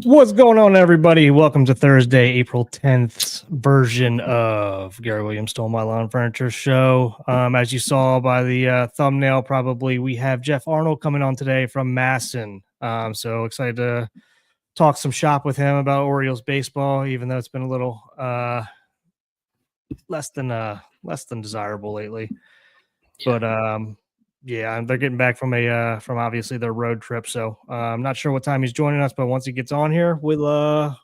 What's going on, everybody? Welcome to Thursday, April 10th version of Gary Williams Stole My Lawn Furniture Show. As you saw by the thumbnail, probably, we have Geoff Arnold coming on today from Masson. So excited to talk some shop with him about Orioles baseball, even though it's been a little less than desirable lately. Yeah. But yeah, they're getting back from obviously their road trip. So I'm not sure what time he's joining us, but once he gets on here, we'll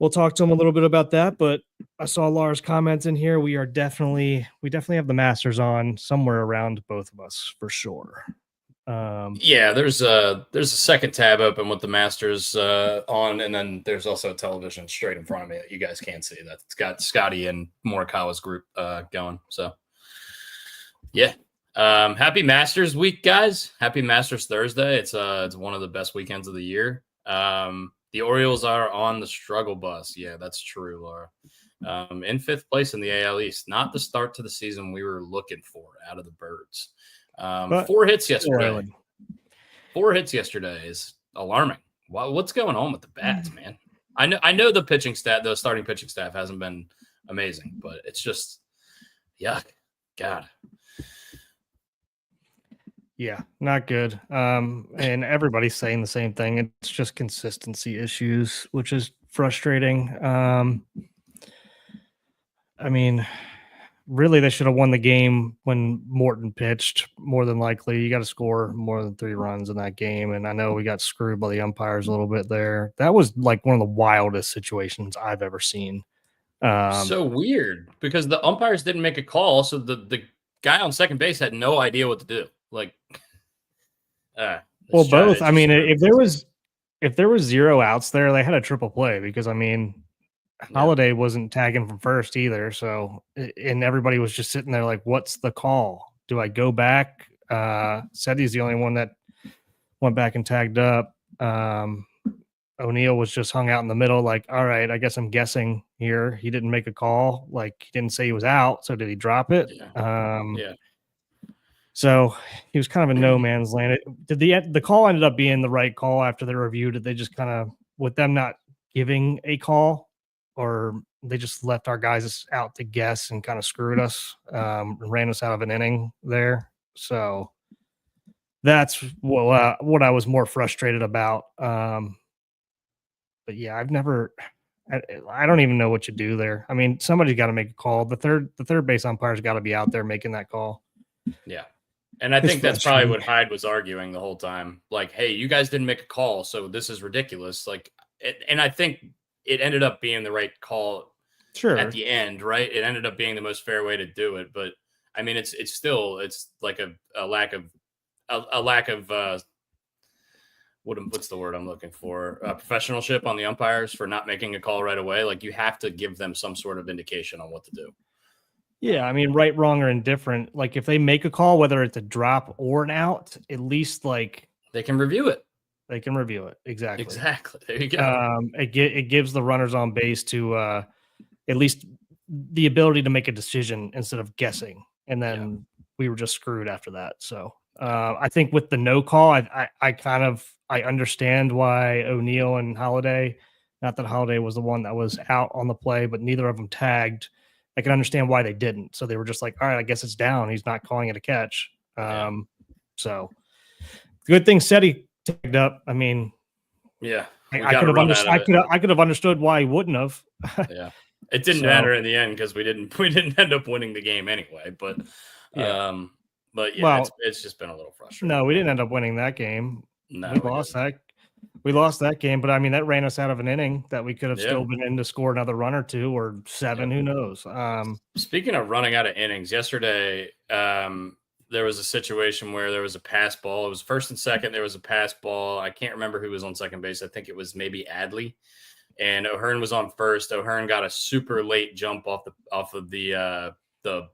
talk to him a little bit about that. But I saw Lars' comments in here. We definitely have the Masters on somewhere around both of us for sure. Yeah, there's a second tab open with the Masters on, and then there's also a television straight in front of me that you guys can't see. That's got Scotty and Morikawa's group going. So yeah. Happy Masters week, guys. Happy Masters Thursday. It's one of the best weekends of the year. The Orioles are on the struggle bus. Yeah, that's true, Laura. In fifth place in the AL East. Not the start to the season we were looking for out of the Birds. 4 hits yesterday. 4 hits yesterday is alarming. What's going on with the bats, man? I know the starting pitching staff hasn't been amazing, but it's just yuck. God. Yeah, not good. And everybody's saying the same thing. It's just consistency issues, which is frustrating. I mean, really, they should have won the game when Morton pitched. More than likely, you got to score more than 3 runs in that game. And I know we got screwed by the umpires a little bit there. That was like one of the wildest situations I've ever seen. So weird because the umpires didn't make a call, so the guy on second base had no idea what to do. Like, well, both. I mean, if there was 0 outs there, they had a triple play because I mean, Holiday wasn't tagging from first either. So, and everybody was just sitting there like, what's the call? Do I go back? Seti's the only one that went back and tagged up. O'Neill was just hung out in the middle, like, all right, I guess I'm guessing here. He didn't make a call. Like, he didn't say he was out. So did he drop it? Yeah. So he was kind of in no man's land. Did the call ended up being the right call after the review? Did they just kind of, with them not giving a call, or they just left our guys out to guess and kind of screwed us, ran us out of an inning there? So that's what I was more frustrated about. But yeah, I don't even know what you do there. I mean, somebody's got to make a call. The third base umpire's got to be out there making that call. Yeah. And I think that's probably what Hyde was arguing the whole time. Like, hey, you guys didn't make a call, so this is ridiculous. Like, and I think it ended up being the right call at the end, right? It ended up being the most fair way to do it. But I mean, it's like a lack of what's the word I'm looking for? Professionalship on the umpires for not making a call right away. Like, you have to give them some sort of indication on what to do. Yeah, I mean, right, wrong, or indifferent. Like, if they make a call, whether it's a drop or an out, at least like they can review it. They can review it. Exactly. There you go. It gives the runners on base to at least the ability to make a decision instead of guessing. And then we were just screwed after that. So I think with the no call, I understand why O'Neill and Holiday, not that Holiday was the one that was out on the play, but neither of them tagged. I can understand why they didn't. So they were just like, all right, I guess it's down. He's not calling it a catch. So good thing Seti tagged up. I mean, yeah, I could have understood why he wouldn't have. Yeah, it didn't matter in the end because we didn't end up winning the game anyway. But yeah, it's just been a little frustrating. No, we didn't end up winning that game. No, we lost that. We lost that game, but I mean, that ran us out of an inning that we could have still been in to score another run or 2 or 7. Who knows? Speaking of running out of innings, yesterday there was a situation where there was a pass ball. It was first and second. There was a pass ball. I can't remember who was on second base. I think it was maybe Adley, and O'Hearn was on first. O'Hearn got a super late jump off of the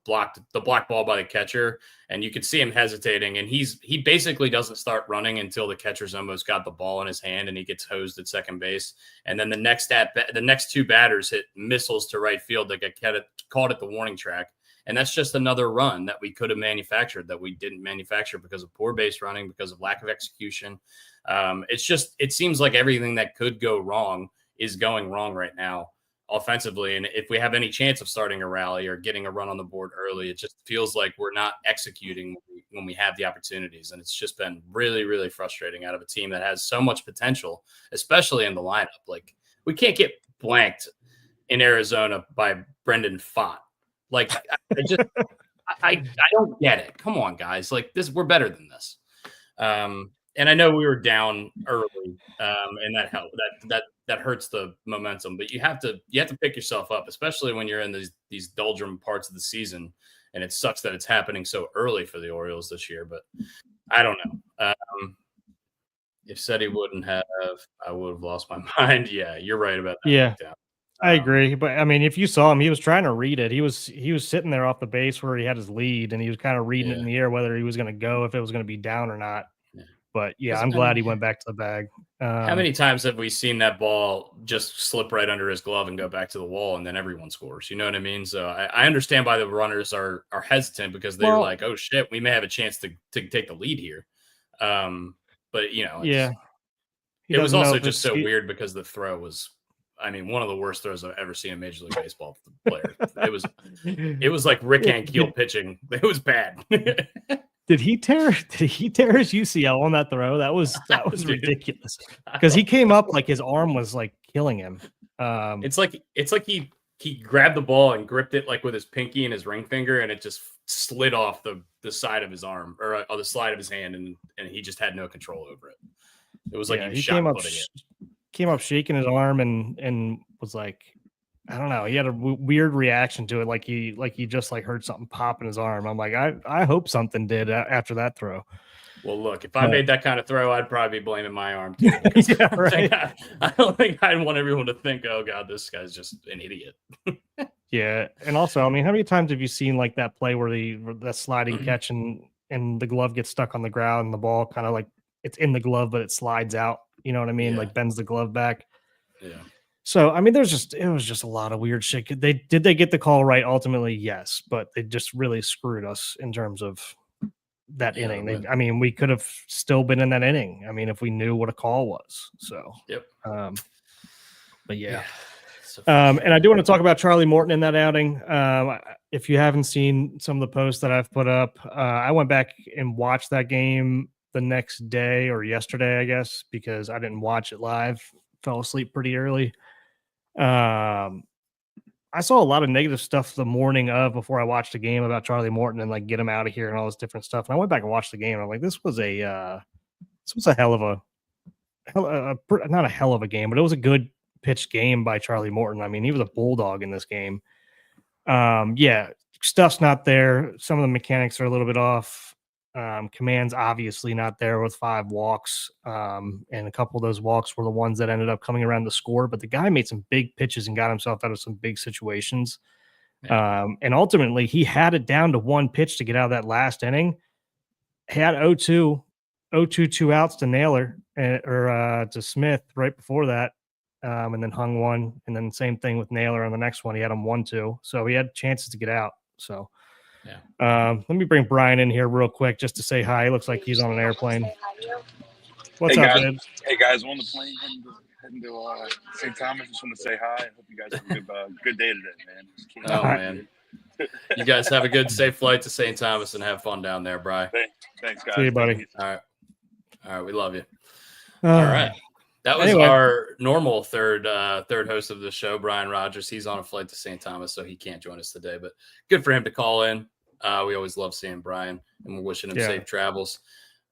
block ball by the catcher, and you could see him hesitating, and he basically doesn't start running until the catcher's almost got the ball in his hand and he gets hosed at second base. And then the next 2 batters hit missiles to right field that got caught at the warning track. And that's just another run that we could have manufactured that we didn't manufacture because of poor base running, because of lack of execution. It seems like everything that could go wrong is going wrong right now offensively. And if we have any chance of starting a rally or getting a run on the board early, it just feels like we're not executing when we have the opportunities. And it's just been really, really frustrating out of a team that has so much potential, especially in the lineup. Like, we can't get blanked in Arizona by Brendan Fott. Like, I don't get it. Come on, guys. Like, we're better than this. And I know we were down early, and that helped. That hurts the momentum. But you have to pick yourself up, especially when you're in these doldrum parts of the season. And it sucks that it's happening so early for the Orioles this year. But I don't know. If said he wouldn't have, I would have lost my mind. Yeah, you're right about that. Yeah, I agree. But I mean, if you saw him, he was trying to read it. He was sitting there off the base where he had his lead, and he was kind of reading it in the air whether he was going to go, if it was going to be down or not. Yeah. But yeah, I'm glad he went back to the bag. How many times have we seen that ball just slip right under his glove and go back to the wall, and then everyone scores? You know what I mean? So I understand why the runners are hesitant, because they're like, oh shit, we may have a chance to take the lead here. But you know, it was also just so weird because the throw was, I mean, one of the worst throws I've ever seen in Major League Baseball player. It was like Rick Ankiel pitching. It was bad. Did he tear his UCL on that throw? That was ridiculous. Because he came up like his arm was like killing him. It's like he grabbed the ball and gripped it like with his pinky and his ring finger, and it just slid off the side of his arm, or the slide of his hand, and he just had no control over it. It was like he came up shaking his arm and was like, I don't know. He had a weird reaction to it, like he just like heard something pop in his arm. I'm like, I hope something did after that throw. Well, look, if I made that kind of throw, I'd probably be blaming my arm too. Yeah, right. I don't think I'd want everyone to think, oh God, this guy's just an idiot. Yeah, and also, I mean, how many times have you seen like that play where that sliding catch and the glove gets stuck on the ground and the ball kind of like it's in the glove but it slides out? You know what I mean? Like bends the glove back. Yeah. So I mean, it was just a lot of weird shit. Did they get the call right? Ultimately, yes, but they just really screwed us in terms of that inning. I mean, we could have still been in that inning. I mean, if we knew what a call was. So yep. But yeah. And I do want to talk about Charlie Morton in that outing. If you haven't seen some of the posts that I've put up, I went back and watched that game the next day or yesterday, I guess, because I didn't watch it live. Fell asleep pretty early. I saw a lot of negative stuff the morning of before I watched the game about Charlie Morton and like get him out of here and all this different stuff. And I went back and watched the game. And I'm like, this was a hell of not a hell of a game, but it was a good pitched game by Charlie Morton. I mean, he was a bulldog in this game. Yeah, stuff's not there. Some of the mechanics are a little bit off. Command's obviously not there with 5 walks. And a couple of those walks were the ones that ended up coming around the score. But the guy made some big pitches and got himself out of some big situations. And ultimately, he had it down to 1 pitch to get out of that last inning. He had 0-2, 2 outs to Naylor or to Smith right before that. And then hung 1. And then same thing with Naylor on the next one. He had him 1-2. So he had chances to get out. So let me bring Brian in here real quick just to say hi. He looks like he's on an airplane. What's up, guys? man? Hey guys, on the plane heading to St. Thomas. Just want to say hi. I hope you guys have a good day today, man. Man. You guys have a good, safe flight to St. Thomas and have fun down there, Brian. Thanks, guys. See you, buddy. All right. We love you. All right. That was our normal third host of the show, Brian Rogers. He's on a flight to St. Thomas, so he can't join us today. But good for him to call in. We always love seeing Brian, and we're wishing him safe travels.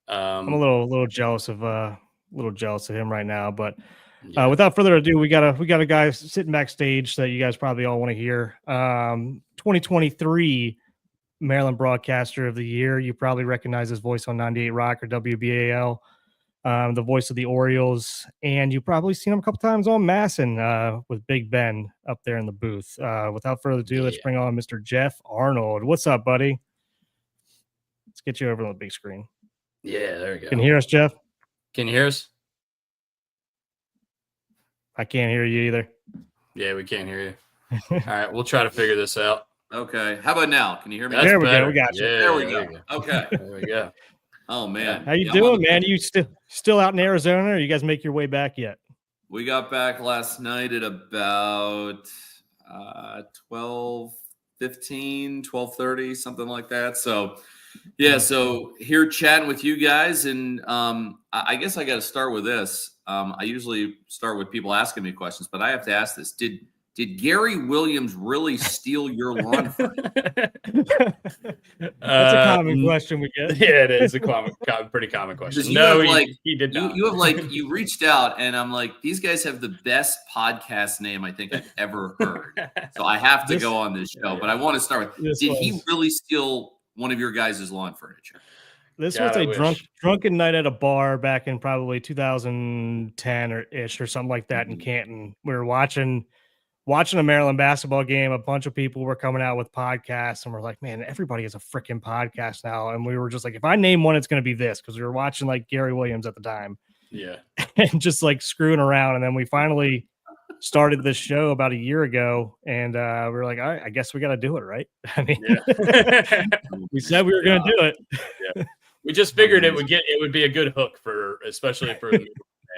I'm a little jealous of him right now. But without further ado, we got a guy sitting backstage that you guys probably all want to hear. 2023 Maryland Broadcaster of the Year. You probably recognize his voice on 98 Rock or WBAL. The voice of the Orioles, and you've probably seen him a couple times on Masson with Big Ben up there in the booth. Without further ado, let's bring on Mr. Geoff Arnold. What's up, buddy? Let's get you over on the big screen. Yeah, there we go. Can you hear us, Geoff? Can you hear us? I can't hear you either. Yeah, we can't hear you. All right, we'll try to figure this out. Okay. How about now? Can you hear me? There we go. We got you. Yeah, there we go. Okay. There we go. Oh man, how you doing, man? You still out in Arizona, or you guys make your way back yet? We got back last night at about 12:15, 12:30, something like that. So yeah, so here chatting with you guys, and I guess I got to start with this. I usually start with people asking me questions, but I have to ask this: Did Gary Williams really steal your lawn furniture? That's a common question we get. Yeah, it is a pretty common question. No, he did not. You reached out, and I'm like, these guys have the best podcast name I think I've ever heard. So I have to go on this show. But I want to start with: Did he really steal one of your guys' lawn furniture? This was a drunken night at a bar back in probably 2010 or something like that in Canton. We were watching a Maryland basketball game. A bunch of people were coming out with podcasts, and we're like, man, everybody has a freaking podcast now. And we were just like, if I name one, it's going to be this, because we were watching like Gary Williams at the time. Yeah. And just like screwing around. And then we finally started this show about a year ago, and we were like, all right, I guess we got to do it, right? I mean, we said we were going to do it. Yeah. We just figured it would be a good hook especially for the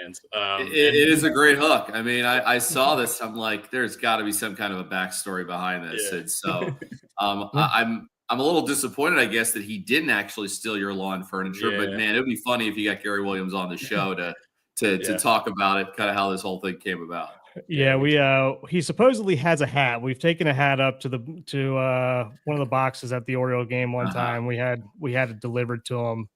fans. It is a great hook. I mean, I saw this. I'm like, there's got to be some kind of a backstory behind this. Yeah. And so I'm a little disappointed, I guess, that he didn't actually steal your lawn furniture. But man, it would be funny if you got Gary Williams on the show to talk about it, kind of how this whole thing came about. Yeah, he supposedly has a hat. We've taken a hat up to one of the boxes at the Oriole game one time. We had it delivered to him.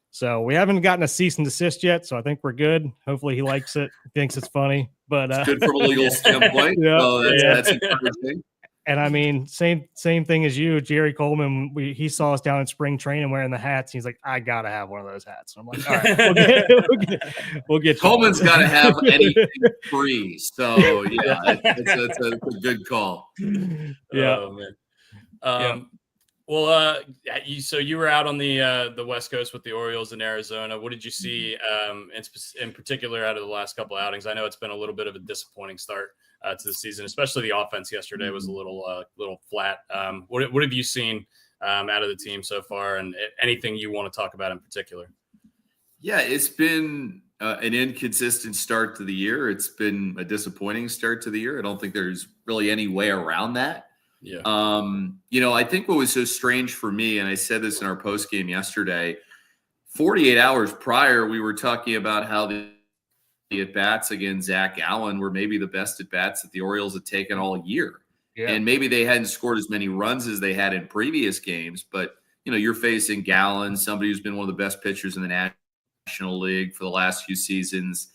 So we haven't gotten a cease and desist yet. So I think we're good. Hopefully he likes it, thinks it's funny. But it's good from a legal standpoint. That's encouraging. And I mean, same thing as you, Jerry Coleman. He saw us down in spring training wearing the hats. He's like, I gotta have one of those hats. And I'm like, all right, we'll get Coleman's got to have anything free. So yeah, it's a good call. Yeah. Oh, man. Well, so you were out on the West Coast with the Orioles in Arizona. What did you see in particular out of the last couple of outings? I know it's been a little bit of a disappointing start to the season, especially the offense yesterday was a little flat. What have you seen out of the team so far, and anything you want to talk about in particular? Yeah, it's been an inconsistent start to the year. It's been a disappointing start to the year. I don't think there's really any way around that. Yeah. I think what was so strange for me, and I said this in our post game yesterday, 48 hours prior, we were talking about how the at-bats against Zach Allen were maybe the best at-bats that the Orioles had taken all year. Yeah. And maybe they hadn't scored as many runs as they had in previous games, but, you're facing Gallen, somebody who's been one of the best pitchers in the National League for the last few seasons,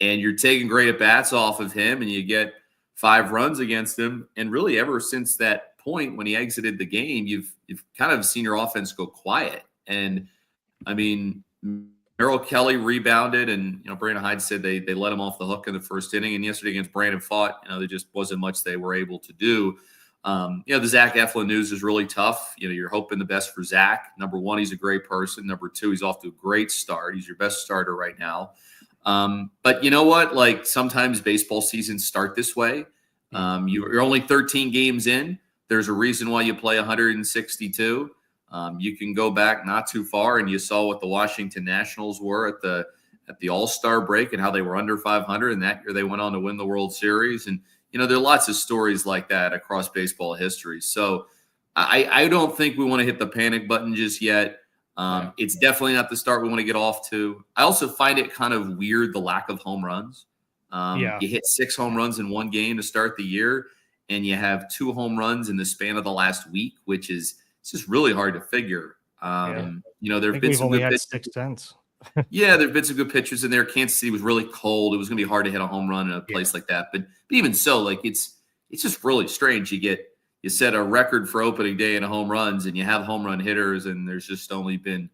and you're taking great at-bats off of him, and you get 5 runs against him. And really ever since that point when he exited the game, you've kind of seen your offense go quiet. And, I mean, Merrill Kelly rebounded, and Brandon Hyde said they let him off the hook in the first inning. And yesterday against Brandon Fott, there just wasn't much they were able to do. The Zach Eflin news is really tough. You're hoping the best for Zach. Number one, he's a great person. Number two, he's off to a great start. He's your best starter right now. But you know what? Like, sometimes baseball seasons start this way. You're only 13 games in. There's a reason why you play 162. You can go back not too far, and you saw what the Washington Nationals were at the All-Star break and how they were under 500. And that year they went on to win the World Series. And, there are lots of stories like that across baseball history. So I don't think we want to hit the panic button just yet. It's definitely not the start we want to get off to. I also find it kind of weird, the lack of home runs. You hit 6 home runs in one game to start the year, and you have 2 home runs in the span of the last week, which is it's just really hard to figure. There have been some good pitches. 6 cents. Yeah, there have been some good pitchers in there. Kansas City was really cold. It was going to be hard to hit a home run in a place like that. But even so, like it's just really strange. You set a record for opening day in home runs, and you have home run hitters, and there's just only been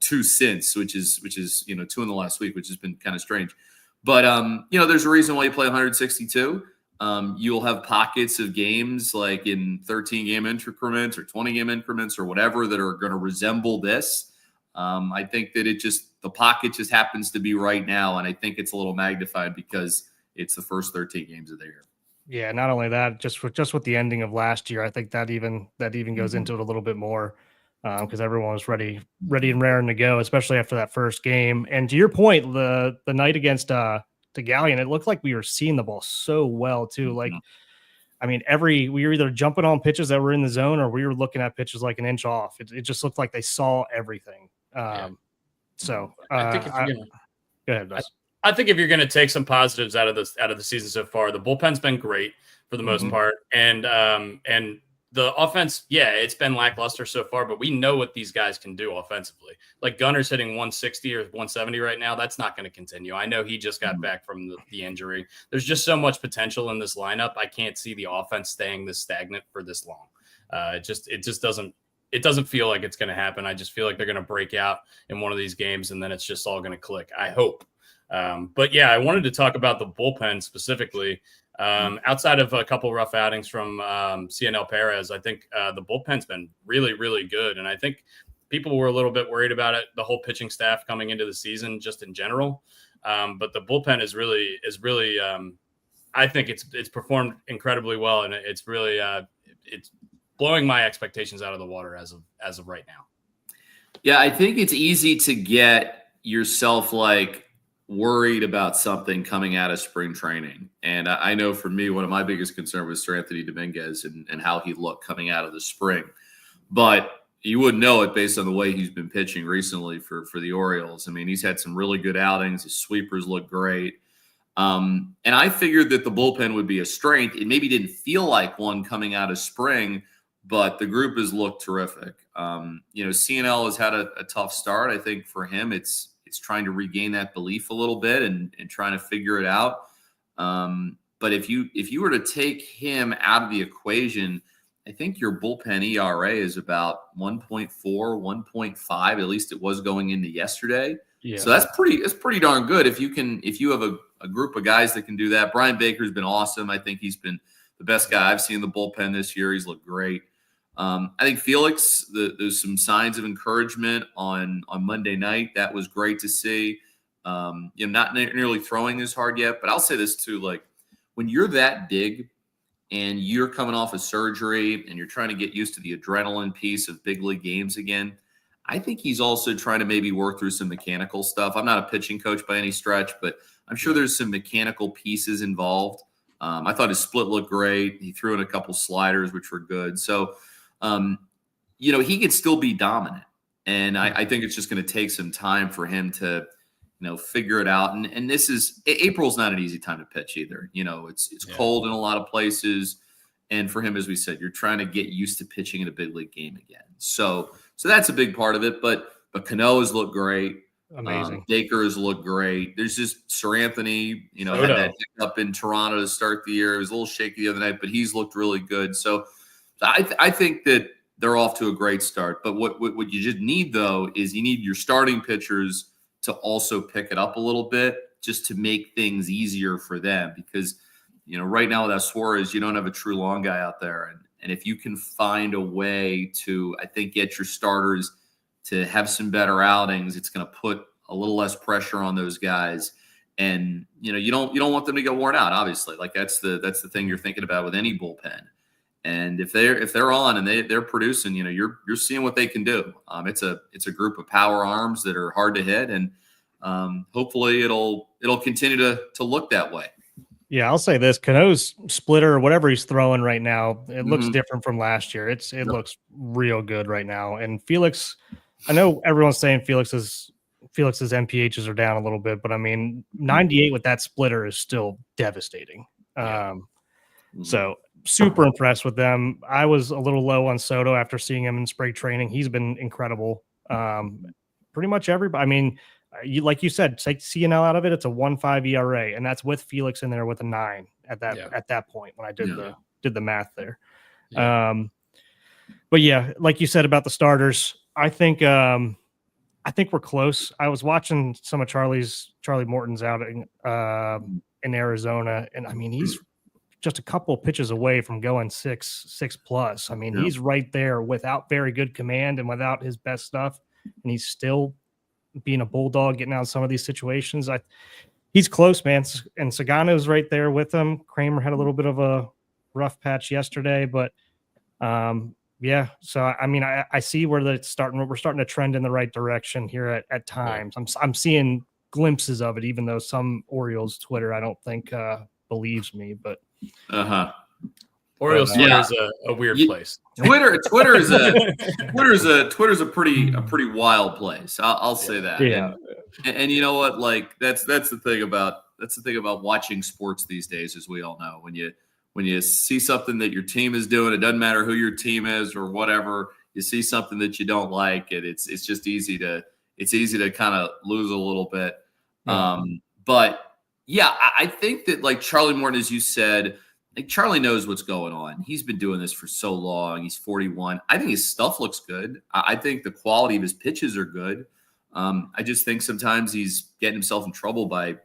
2 since, which is 2 in the last week, which has been kind of strange. But there's a reason why you play 162. You'll have pockets of games like in 13-game increments or 20-game increments or whatever that are going to resemble this. I think that the pocket just happens to be right now, and I think it's a little magnified because it's the first 13 games of the year. Yeah, not only that, just with the ending of last year, I think that even goes into it a little bit more. because everyone was ready and raring to go, especially after that first game. And to your point, the night against the Galleon, it looked like we were seeing the ball so well too. Like, I mean, we were either jumping on pitches that were in the zone or we were looking at pitches like an inch off. It just looked like they saw everything. So I think if you're gonna, go ahead, Dustin. I think if you're going to take some positives out of the season so far, the bullpen's been great for the most part, and the offense, it's been lackluster so far, but we know what these guys can do offensively. Like Gunner's hitting 160 or 170 right now. That's not going to continue. I know he just got back from the injury. There's just so much potential in this lineup. I can't see the offense staying this stagnant for this long. It just doesn't feel like it's going to happen. I just feel like they're going to break out in one of these games, and then it's just all going to click. I hope. But yeah, I wanted to talk about the bullpen specifically. Outside of a couple rough outings from CNL Perez, I think the bullpen's been really, really good. And I think people were a little bit worried about it, the whole pitching staff coming into the season just in general. But the bullpen is really I think it's performed incredibly well. And it's really it's blowing my expectations out of the water as of right now. Yeah, I think it's easy to get yourself worried about something coming out of spring training. And I know for me, one of my biggest concerns was Sir Anthony Dominguez and how he looked coming out of the spring. But you wouldn't know it based on the way he's been pitching recently for the Orioles. I mean, he's had some really good outings. His sweepers look great. And I figured that the bullpen would be a strength. It maybe didn't feel like one coming out of spring, but the group has looked terrific. CNL has had a tough start. I think for him, it's trying to regain that belief a little bit and trying to figure it out. But if you were to take him out of the equation, I think your bullpen ERA is about 1.4, 1.5. At least it was going into yesterday. Yeah. So that's pretty darn good. If you have a group of guys that can do that. Brian Baker's been awesome. I think he's been the best guy I've seen in the bullpen this year. He's looked great. I think Felix, there's some signs of encouragement on Monday night. That was great to see. Not nearly throwing as hard yet, but I'll say this too, when you're that big and you're coming off of surgery and you're trying to get used to the adrenaline piece of big league games again, I think he's also trying to maybe work through some mechanical stuff. I'm not a pitching coach by any stretch, but I'm sure there's some mechanical pieces involved. I thought his split looked great. He threw in a couple sliders, which were good. So, he could still be dominant. And I think it's just going to take some time for him to, figure it out. And April's not an easy time to pitch either. It's cold in a lot of places. And for him, as we said, you're trying to get used to pitching in a big league game again. So that's a big part of it. But Cano has looked great. Amazing. Baker has looked great. There's just Sir Anthony, had that hiccup in Toronto to start the year. It was a little shaky the other night, but he's looked really good. So I think that they're off to a great start. But what you just need, though, is you need your starting pitchers to also pick it up a little bit just to make things easier for them. Because, right now without Suarez, you don't have a true long guy out there. And if you can find a way to, I think, get your starters to have some better outings, it's going to put a little less pressure on those guys. And, you don't want them to get worn out, obviously. That's the thing you're thinking about with any bullpen. And if they're on and they're producing, you're seeing what they can do. It's a group of power arms that are hard to hit, and hopefully it'll continue to look that way. Yeah, I'll say this: Cano's splitter, or whatever he's throwing right now, it looks different from last year. It looks real good right now. And Felix, I know everyone's saying Felix's MPHs are down a little bit, but I mean 98 with that splitter is still devastating. So super impressed with them. I was a little low on Soto after seeing him in spring training. He's been incredible. Pretty much everybody. I mean, like you said, take CNL out of it. It's a 1.5 ERA, and that's with Felix in there with a 9 at that point when I did the math there. Yeah. But yeah, like you said about the starters, I think we're close. I was watching some of Charlie Morton's outing in Arizona, and I mean he's just a couple of pitches away from going 6+. I mean, he's right there without very good command and without his best stuff, and he's still being a bulldog, getting out of some of these situations. He's close, man. And Sagano's right there with him. Kramer had a little bit of a rough patch yesterday, but Yeah. So I mean, I see where we're starting to trend in the right direction here at times. I'm seeing glimpses of it, even though some Orioles Twitter I don't think believes me. But Orioles Twitter is a weird place. Twitter's a pretty wild place. I'll say that. Yeah. And you know what? Like that's the thing about watching sports these days, as we all know. When you see something that your team is doing, it doesn't matter who your team is or whatever. You see something that you don't like, and it's just easy to kind of lose a little bit. Yeah. But yeah, I think that like Charlie Morton, as you said, like Charlie knows what's going on. He's been doing this for so long. He's 41. I think his stuff looks good. I think the quality of his pitches are good. I just think sometimes he's getting himself in trouble by,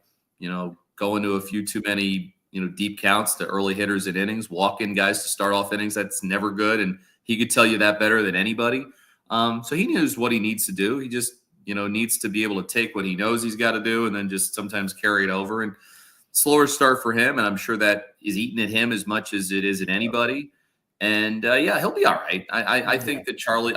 going to a few too many, deep counts to early hitters in innings, walk-in guys to start off innings. That's never good. And he could tell you that better than anybody. So he knows what he needs to do. He just, needs to be able to take what he knows he's got to do and then just sometimes carry it over. And slower start for him. And I'm sure that is eating at him as much as it is at anybody. And he'll be all right. I think Charlie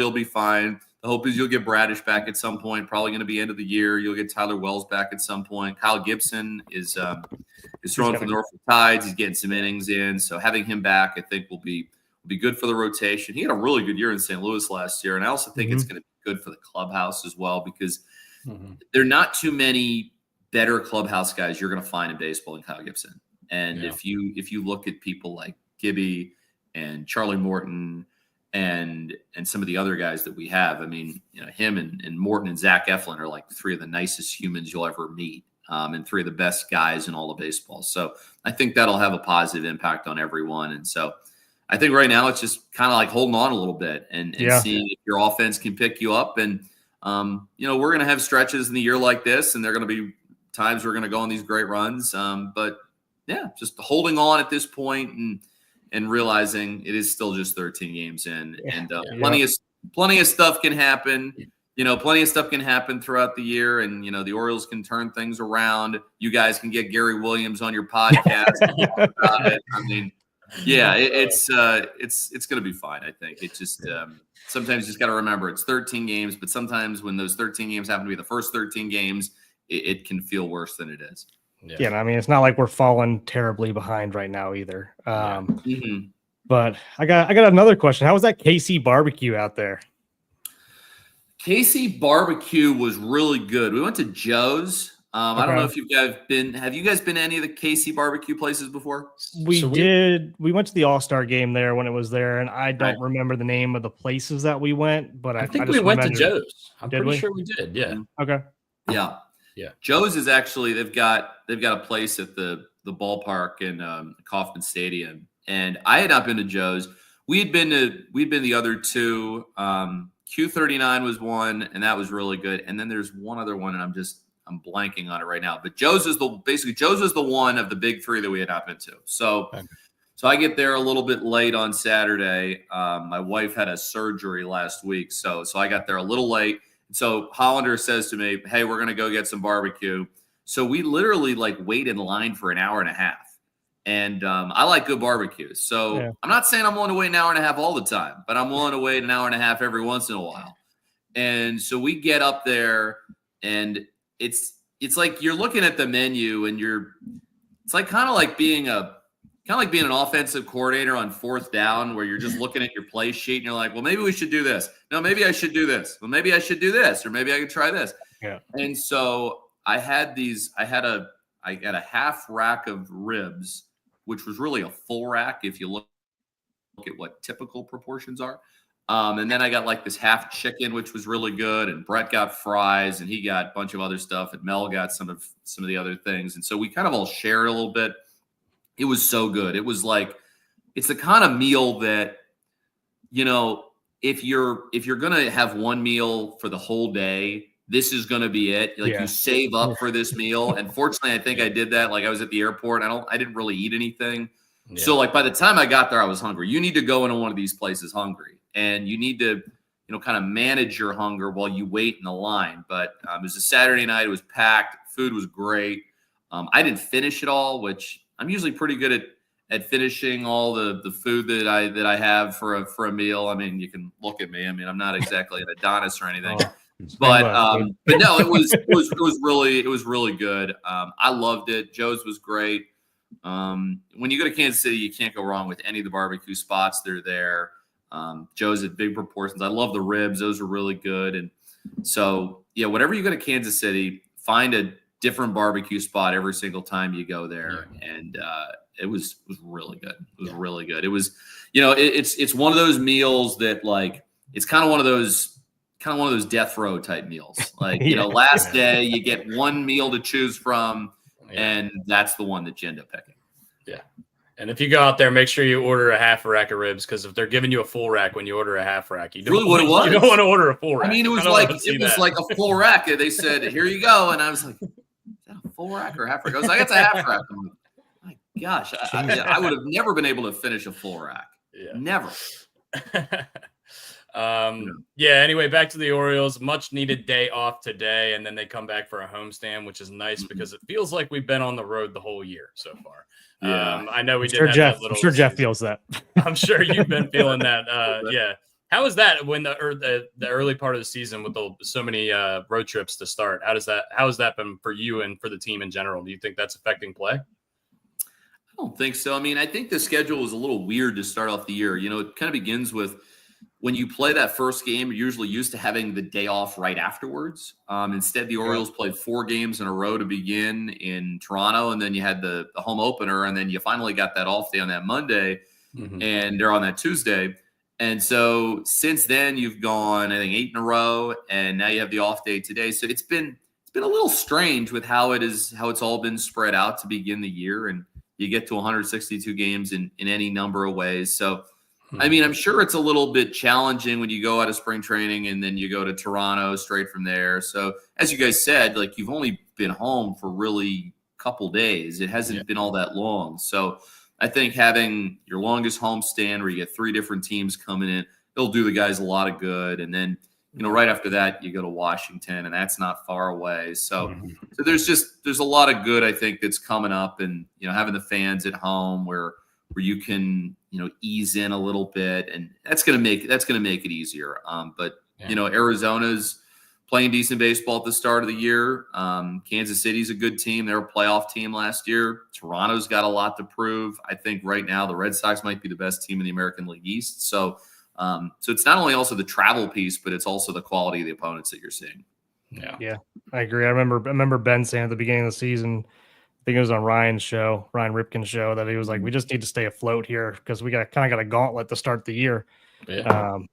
will be fine. The hope is you'll get Bradish back at some point, probably going to be end of the year. You'll get Tyler Wells back at some point. Kyle Gibson is throwing for the Norfolk Tides. He's getting some innings in. So having him back, I think, will be good for the rotation. He had a really good year in St. Louis last year. And I also think it's going to be good for the clubhouse as well, because there are not too many better clubhouse guys you're going to find in baseball than Kyle Gibson. And if you look at people like Gibby and Charlie Morton and some of the other guys that we have, I mean, him and Morton and Zach Eflin are like three of the nicest humans you'll ever meet, and three of the best guys in all of baseball. So I think that'll have a positive impact on everyone. And so I think right now it's just kind of like holding on a little bit and seeing if your offense can pick you up. And, we're going to have stretches in the year like this, and they're going to be times we're going to go on these great runs. But yeah, just holding on at this point and realizing it is still just 13 games in, and plenty of stuff can happen. Plenty of stuff can happen throughout the year, and the Orioles can turn things around. You guys can get Gary Williams on your podcast. I mean, it's going to be fine. I think it's just sometimes you just got to remember it's 13 games, but sometimes when those 13 games happen to be the first 13 games, it can feel worse than it is. Yeah, I mean, it's not like we're falling terribly behind right now either. But I got another question. How was that KC barbecue out there? KC barbecue was really good. We went to Joe's. I don't know if you guys have you guys been to any of the KC barbecue places before? We did. We went to the All-Star game there when it was there, and I don't remember the name of the places that we went, but I think we went to Joe's. I'm pretty sure we did. Yeah. Okay. Yeah. Joe's is actually they've got a place at the ballpark in Kauffman Stadium, and I had not been to Joe's. We'd been the other two. Q39 was one, and that was really good. And then there's one other one, and I'm blanking on it right now. But Joe's is the one of the big three that we had not been to. So I get there a little bit late on Saturday. My wife had a surgery last week, so I got there a little late. So Hollander says to me, "Hey, we're gonna go get some barbecue." So we literally wait in line for an hour and a half. And I like good barbecue. So I'm not saying I'm willing to wait an hour and a half all the time, but I'm willing to wait an hour and a half every once in a while. And so we get up there, and it's like you're looking at the menu, and it's like kind of like being an offensive coordinator on fourth down, where you're just looking at your play sheet and you're like, well, maybe we should do this. No, maybe I should do this. Well, maybe I should do this, or maybe I could try this. Yeah. And so I had a half rack of ribs, which was really a full rack if you look at what typical proportions are. And then I got this half chicken, which was really good. And Brett got fries, and he got a bunch of other stuff. And Mel got some of the other things. And so we kind of all shared a little bit. It was so good. It was it's the kind of meal that, if you're going to have one meal for the whole day, this is going to be it. You save up for this meal. And fortunately, I think I did that. I was at the airport. I didn't really eat anything. Yeah. So by the time I got there, I was hungry. You need to go into one of these places hungry, and you need to, kind of manage your hunger while you wait in the line. But it was a Saturday night. It was packed. Food was great. I didn't finish it all, which I'm usually pretty good at finishing all the food that I have for a meal. I mean, you can look at me. I mean, I'm not exactly an Adonis or anything. But no, it was really good. I loved it. Joe's was great. When you go to Kansas City, you can't go wrong with any of the barbecue spots. They're there. Joe's at big proportions. I love the ribs; those are really good. And so, yeah, whenever you go to Kansas City, find a different barbecue spot every single time you go there, and it was really good. It was really good. It was, it's one of those meals that like it's kind of one of those death row type meals. Like, last day you get one meal to choose from, and that's the one that you end up picking. Yeah. And if you go out there, make sure you order a half rack of ribs, because if they're giving you a full rack when you order a half rack, you don't, really what it was. You don't want to order a full rack. I mean, it was like a full rack. They said, "Here you go," and I was like, "Is that a full rack or a half rack?" I was like, "It's a half rack." I'm like, my gosh, I would have never been able to finish a full rack. Yeah. Never. Anyway, back to the Orioles. Much needed day off today, and then they come back for a homestand, which is nice because it feels like we've been on the road the whole year so far. I know we did have that little. I'm sure Geoff feels that. I'm sure you've been feeling that. How was that when the early part of the season with so many road trips to start? How has that been for you and for the team in general? Do you think that's affecting play? I don't think so. I mean, I think the schedule was a little weird to start off the year. It kind of begins with when you play that first game, you're usually used to having the day off right afterwards. Instead, the Orioles played 4 games in a row to begin in Toronto, and then you had the home opener, and then you finally got that off day on that Monday, and they're on that Tuesday. And so since then, you've gone, I think, 8 in a row, and now you have the off day today. So it's been a little strange with how it's all been spread out to begin the year, and you get to 162 games in any number of ways. So, I mean, I'm sure it's a little bit challenging when you go out of spring training and then you go to Toronto straight from there. So, as you guys said, like, you've only been home for really a couple days. It hasn't been all that long. So, I think having your longest homestand where you get 3 different teams coming in, it'll do the guys a lot of good. And then, right after that, you go to Washington, and that's not far away. So, there's a lot of good, I think, that's coming up, and having the fans at home where you can ease in a little bit, and that's gonna make it easier. Arizona's playing decent baseball at the start of the year. Kansas City's a good team; they're a playoff team last year. Toronto's got a lot to prove. I think right now the Red Sox might be the best team in the American League East. So it's not only also the travel piece, but it's also the quality of the opponents that you're seeing. Yeah, I agree. I remember Ben saying at the beginning of the season, I think it was on Ryan Ripken's show, that he was like, we just need to stay afloat here because we got a gauntlet to start the year. I'd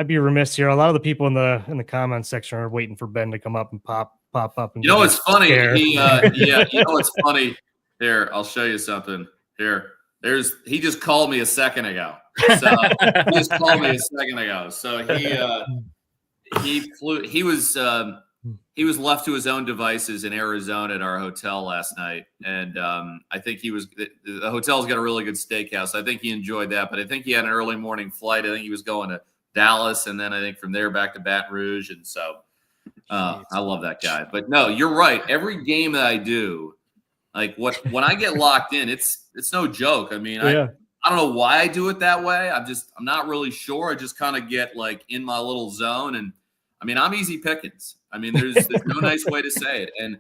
be remiss here. A lot of the people in the comments section are waiting for Ben to come up and pop up. And it's funny. It's funny. Here, I'll show you something. Here, he just called me a second ago. So he flew. He was left to his own devices in Arizona at our hotel last night, and I think the hotel's got a really good steakhouse. I think he enjoyed that, but I think he had an early morning flight. I think he was going to Dallas, and then I think from there back to Baton Rouge, and so I love that guy. But no, you're right. Every game that I do, like when I get locked in, it's no joke. I mean, I don't know why I do it that way. I'm not really sure. I just kind of get like in my little zone, and I mean, I'm easy pickings. I mean, there's no nice way to say it. And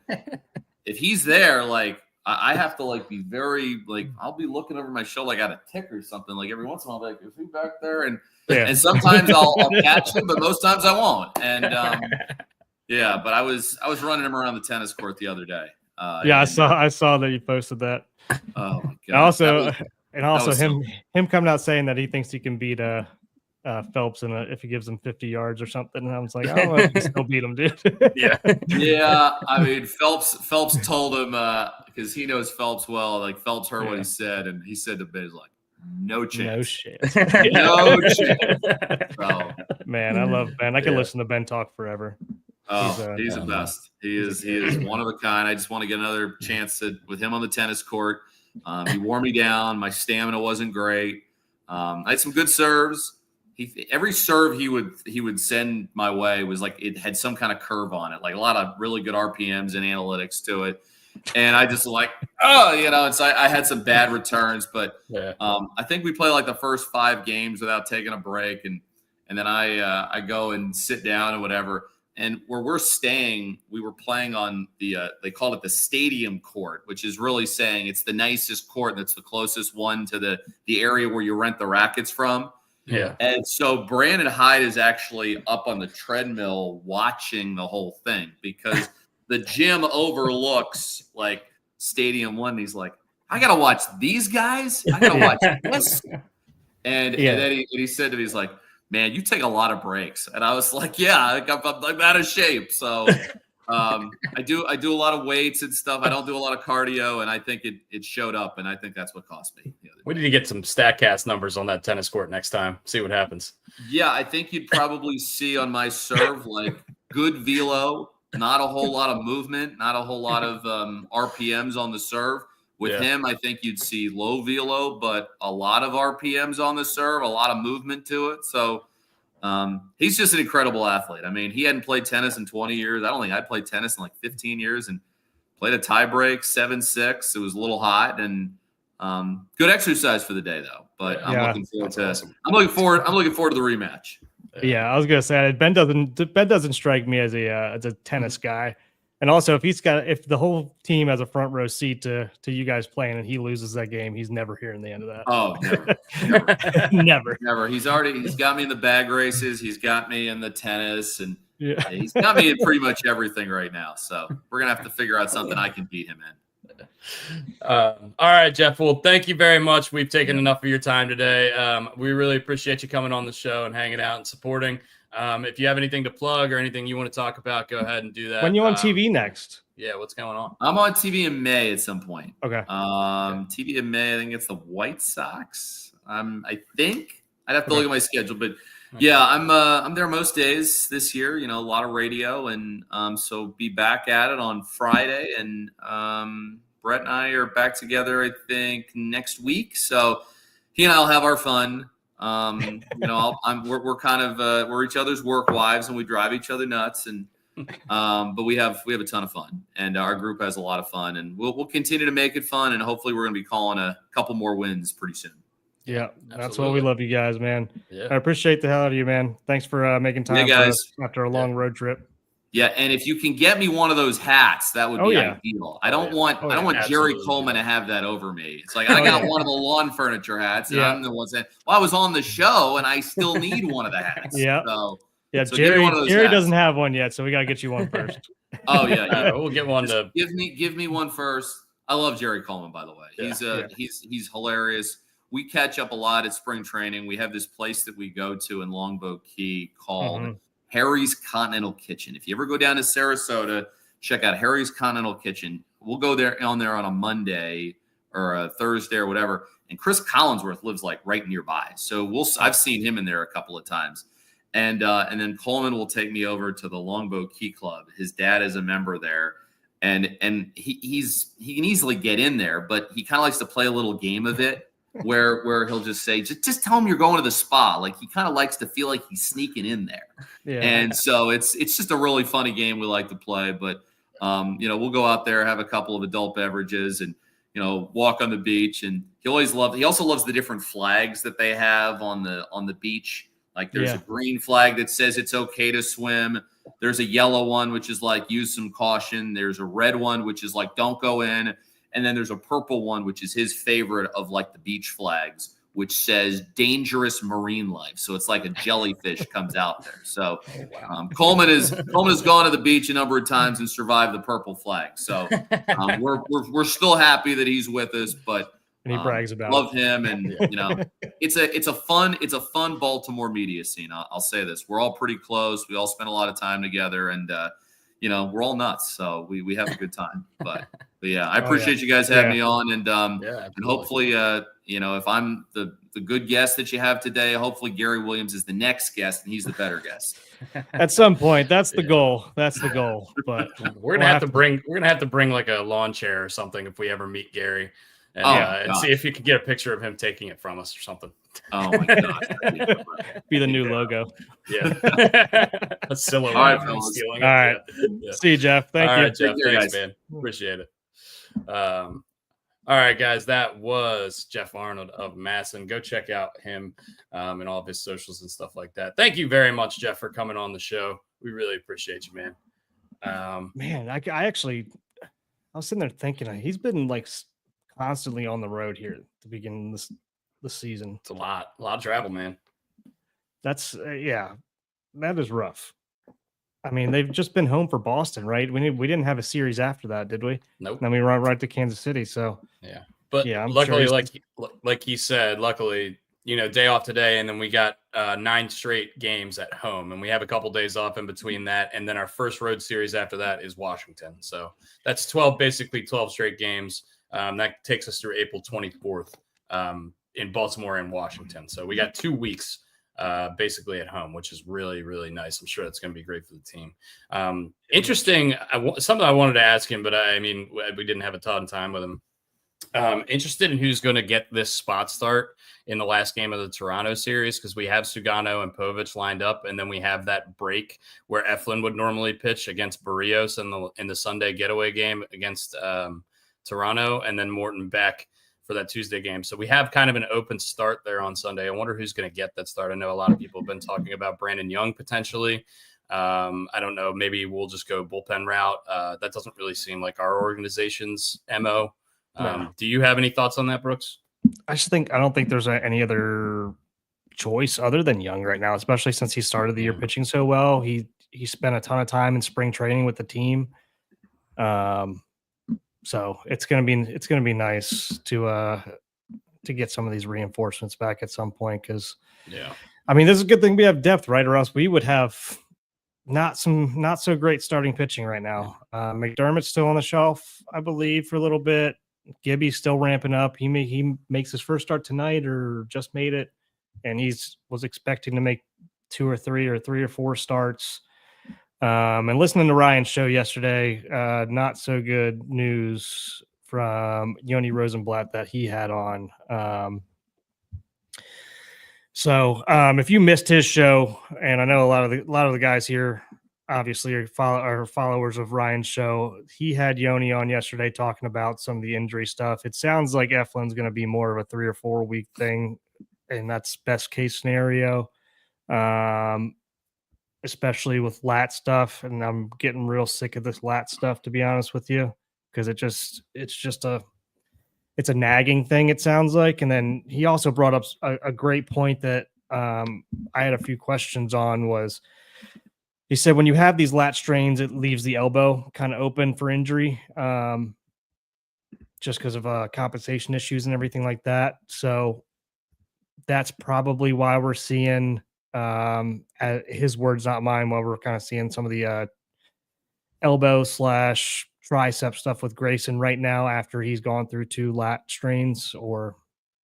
if he's there, like, I have to like be very like, I'll be looking over my shoulder, like I got a tick or something. Like every once in a while, I'll be like, is he back there? And sometimes I'll catch him, but most times I won't. And but I was running him around the tennis court the other day. I saw that you posted that. Oh my god! And also him coming out saying that he thinks he can beat Phelps if he gives him 50 yards or something. And I was like, I don't know if he can still beat him, dude. Yeah. I mean, Phelps told him because he knows Phelps well. Like Phelps heard what he said, and he said to Ben, he's like, no chance. No chance. So, man, I love Ben. I can listen to Ben talk forever. Oh, he's the best. He is one of a kind. I just want to get another chance with him on the tennis court. He wore me down. My stamina wasn't great. I had some good serves. Every serve he would send my way was like it had some kind of curve on it, like a lot of really good RPMs and analytics to it. And I just like, oh, and so I had some bad returns, but Yeah. I think we play like the first 5 games without taking a break, and then I go and sit down and whatever. And where we're staying, we were playing on the they call it the stadium court, which is really saying it's the nicest court that's the closest one to the area where you rent the rackets from. Yeah. And so Brandon Hyde is actually up on the treadmill watching the whole thing because the gym overlooks like Stadium One. And he's like, I gotta watch these guys. I gotta watch this. And then he said to me, he's like, man, you take a lot of breaks. And I was like, yeah, I'm out of shape. So I do a lot of weights and stuff. I don't do a lot of cardio, and I think it showed up, and I think that's what cost me. We need to get some StatCast numbers on that tennis court next time. See what happens. Yeah, I think you'd probably see on my serve like good velo, not a whole lot of movement, not a whole lot of RPMs on the serve. With him, I think you'd see low velo, but a lot of RPMs on the serve, a lot of movement to it. So he's just an incredible athlete. I mean, he hadn't played tennis in 20 years. I don't think I'd played tennis in like 15 years and played a tie break, 7-6. It was a little hot and good exercise for the day though. But I'm looking forward to awesome. I'm looking forward to the rematch. Yeah, I was gonna say Ben doesn't strike me as a tennis guy. And also, if the whole team has a front row seat to you guys playing and he loses that game, he's never hearing the end of that. Oh, never. Never. He's got me in the bag races. He's got me in the tennis, and he's got me in pretty much everything right now. So we're gonna have to figure out something I can beat him in. All right, Geoff. Well, thank you very much. We've taken enough of your time today. We really appreciate you coming on the show and hanging out and supporting. If you have anything to plug or anything you want to talk about, go ahead and do that. When you on TV next? Yeah, what's going on? I'm on TV in May at some point. Okay. TV in May, I think it's the White Sox. I think I'd have to look at my schedule, but yeah, I'm there most days this year. A lot of radio, and so be back at it on Friday. And Brett and I are back together, I think, next week. So he and I'll have our fun. We're kind of we're each other's work wives, and we drive each other nuts, and but we have a ton of fun, and our group has a lot of fun, and we'll continue to make it fun, and hopefully we're going to be calling a couple more wins pretty soon. Yeah, that's why we love you guys, man. Yeah. I appreciate the hell out of you, man. Thanks for making time for us after a long road trip. Yeah, and if you can get me one of those hats, that would be ideal. I don't want Jerry Coleman to have that over me. It's like I got one of the lawn furniture hats, and I'm the one saying, "Well, I was on the show, and I still need one of the hats." Yeah, so Jerry doesn't have one yet, so we got to get you one first. Oh yeah, we'll get one. Give me one first. I love Jerry Coleman, by the way. He's hilarious. We catch up a lot at spring training. We have this place that we go to in Longboat Key called Harry's Continental Kitchen. If you ever go down to Sarasota, check out Harry's Continental Kitchen. We'll go there on a Monday or a Thursday or whatever. And Chris Collinsworth lives like right nearby. So I've seen him in there a couple of times. And then Coleman will take me over to the Longboat Key Club. His dad is a member there. And he can easily get in there, but he kind of likes to play a little game of it. Where he'll just say, just tell him you're going to the spa. Like he kind of likes to feel like he's sneaking in there. Yeah. And so it's just a really funny game we like to play. But we'll go out there, have a couple of adult beverages, and walk on the beach. And he also loves the different flags that they have on the beach. Like there's a green flag that says it's okay to swim. There's a yellow one which is like use some caution. There's a red one which is like don't go in. And then there's a purple one, which is his favorite of like the beach flags, which says dangerous marine life. So it's like a jellyfish comes out there. So Coleman has gone to the beach a number of times and survived the purple flag. So we're still happy that he's with us, but and he brags about love him. And it's a fun Baltimore media scene. I'll say this. We're all pretty close. We all spend a lot of time together, and we're all nuts. So we have a good time. But yeah, I appreciate you guys having me on, and hopefully, if I'm the good guest that you have today, hopefully Gary Williams is the next guest, and he's the better guest. At some point, that's the goal. That's the goal. But we're gonna have to bring like a lawn chair or something if we ever meet Gary, and see if you could get a picture of him taking it from us or something. Oh my gosh, be the new logo. Yeah, a silhouette. All right, fellas. All right, see you, Jeff. Thank you. Jeff. Thanks, man. Appreciate it. All right, guys, that was Geoff Arnold of Masson. Go check out him and all of his socials and stuff like that. Thank you very much, Geoff, for coming on the show. We really appreciate you, man. Man, I actually, I was sitting there thinking he's been like constantly on the road here at the beginning of this season. It's a lot of travel, man. That's yeah, that is rough. I mean, they've just been home for Boston, right? We didn't have a series after that, did we? Nope. Then we went right to Kansas City. So yeah, but yeah, I'm luckily, sure like he said, luckily, day off today, and then we got 9 straight games at home, and we have a couple days off in between that, and then our first road series after that is Washington. So that's basically 12 straight games. That takes us through April 24th in Baltimore and Washington. So we got 2 weeks. Basically at home, which is really, really nice. I'm sure that's going to be great for the team. Interesting. Something I wanted to ask him, but we didn't have a ton of time with him. Interested in who's going to get this spot start in the last game of the Toronto series, because we have Sugano and Povich lined up, and then we have that break where Eflin would normally pitch against Barrios in the Sunday getaway game against Toronto, and then Morton back for that Tuesday game. So we have kind of an open start there on Sunday. I wonder who's going to get that start. I know a lot of people have been talking about Brandon Young potentially. I don't know. Maybe we'll just go bullpen route. That doesn't really seem like our organization's MO. No. Do you have any thoughts on that, Brooks? I don't think there's any other choice other than Young right now, especially since he started the year pitching so well. He spent a ton of time in spring training with the team. So it's gonna be nice to get some of these reinforcements back at some point, because this is a good thing we have depth, right? Or else we would have not so great starting pitching right now. McDermott's still on the shelf, I believe, for a little bit. Gibby's still ramping up. He makes his first start tonight, or just made it, and was expecting to make 2 or 3 or 3 or 4 starts. And listening to Ryan's show yesterday, not so good news from Yoni Rosenblatt that he had on. So if you missed his show, and I know a lot of the guys here obviously are followers of Ryan's show, he had Yoni on yesterday talking about some of the injury stuff. It sounds like Eflin's going to be more of a 3 or 4 week thing, and that's best case scenario. Especially with lat stuff, and I'm getting real sick of this lat stuff, to be honest with you, because it's a nagging thing, it sounds like. And then he also brought up a great point that I had a few questions on. Was he said when you have these lat strains, it leaves the elbow kind of open for injury, just because of compensation issues and everything like that. So that's probably why we're seeing, his words, not mine, while we're kind of seeing some of the elbow / tricep stuff with Grayson right now, after he's gone through 2 lat strains, or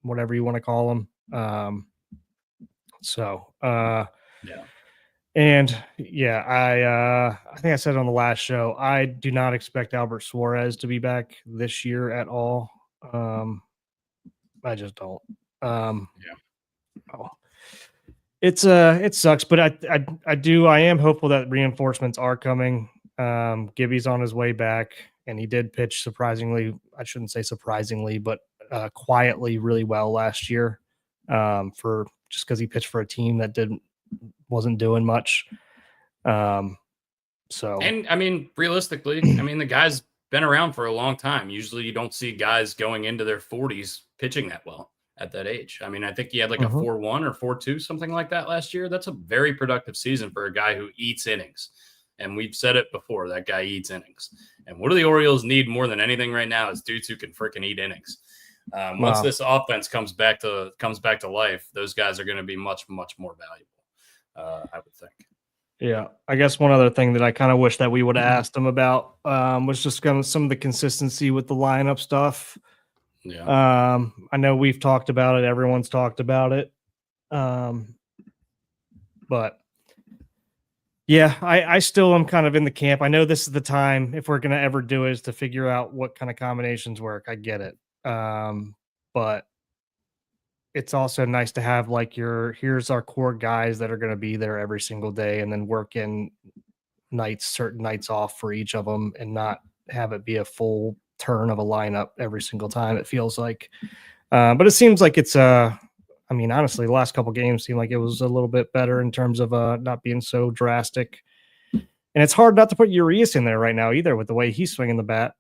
whatever you want to call them. And I think I said on the last show, I do not expect Albert Suarez to be back this year at all. I just don't. It sucks, but I am hopeful that reinforcements are coming. Gibby's on his way back, and he did pitch surprisingly. I shouldn't say surprisingly, but quietly really well last year. For just because he pitched for a team that wasn't doing much. So, and realistically, the guy's been around for a long time. Usually, you don't see guys going into their 40s pitching that well at that age. I think he had like a 4.1 or 4.2, something like that last year. That's a very productive season for a guy who eats innings. And we've said it before, that guy eats innings. And what do the Orioles need more than anything right now is dudes who can freaking eat innings. Once this offense comes back to life, those guys are going to be much, much more valuable, I would think. Yeah, I guess one other thing that I kind of wish that we would have asked him about was just kind of some of the consistency with the lineup stuff. Yeah. I know we've talked about it. Everyone's talked about it. But yeah, I still am kind of in the camp. I know this is the time, if we're going to ever do it, is to figure out what kind of combinations work. I get it. But it's also nice to have like here's our core guys that are going to be there every single day, and then work in certain nights off for each of them, and not have it be a full turn of a lineup every single time, it feels like. But it seems like it's I mean, honestly, the last couple games seem like it was a little bit better in terms of not being so drastic. And it's hard not to put Urias in there right now either with the way he's swinging the bat.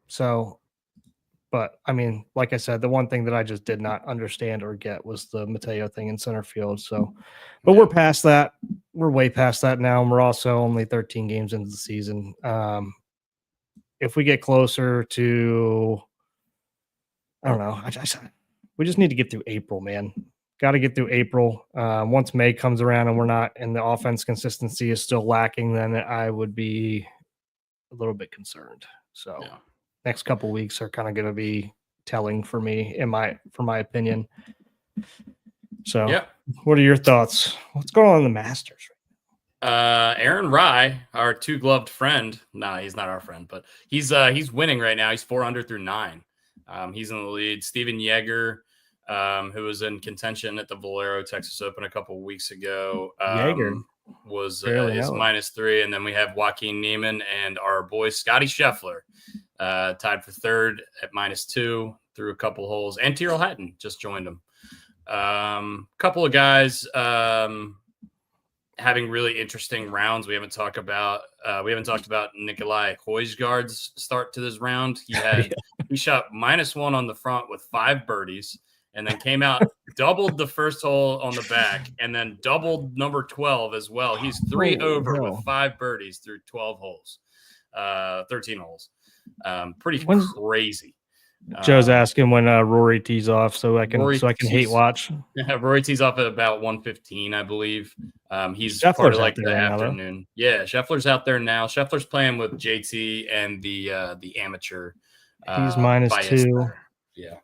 So, but I mean, like I said, the one thing that I just did not understand or get was the Mateo thing in center field. So, but we're past that. We're way past that now. And we're also only 13 games into the season. If we get closer to, I don't know, we just need to get through April, man. Got to get through April. Once May comes around and we're not, and the offense consistency is still lacking, then I would be a little bit concerned. So next couple weeks are kind of going to be telling for me, for my opinion. So what are your thoughts? What's going on in the Masters? Aaron Rye, our two-gloved friend. No, he's not our friend, but he's winning right now. He's 4 under through 9. He's in the lead. Steven Yeager, who was in contention at the Valero Texas Open a couple of weeks ago, was is -3, and then we have Joaquin Niemann and our boy Scotty Scheffler, tied for 3rd at -2 through a couple holes, and Tyrrell Hatton just joined him. Couple of guys having really interesting rounds. We haven't talked about Nikolai Højgaard's start to this round. He shot -1 on the front with 5 birdies, and then came out, doubled the first hole on the back, and then doubled number 12 as well. He's 3 over with 5 birdies through 12 holes, 13 holes. Pretty crazy. Joe's asking when Rory tees off, so I can hate watch. Yeah, Rory tees off at about 1:15, I believe. He's Scheffler's part of like the afternoon. Yeah, Scheffler's out there now. Scheffler's playing with JT and the amateur. He's -2. Yeah.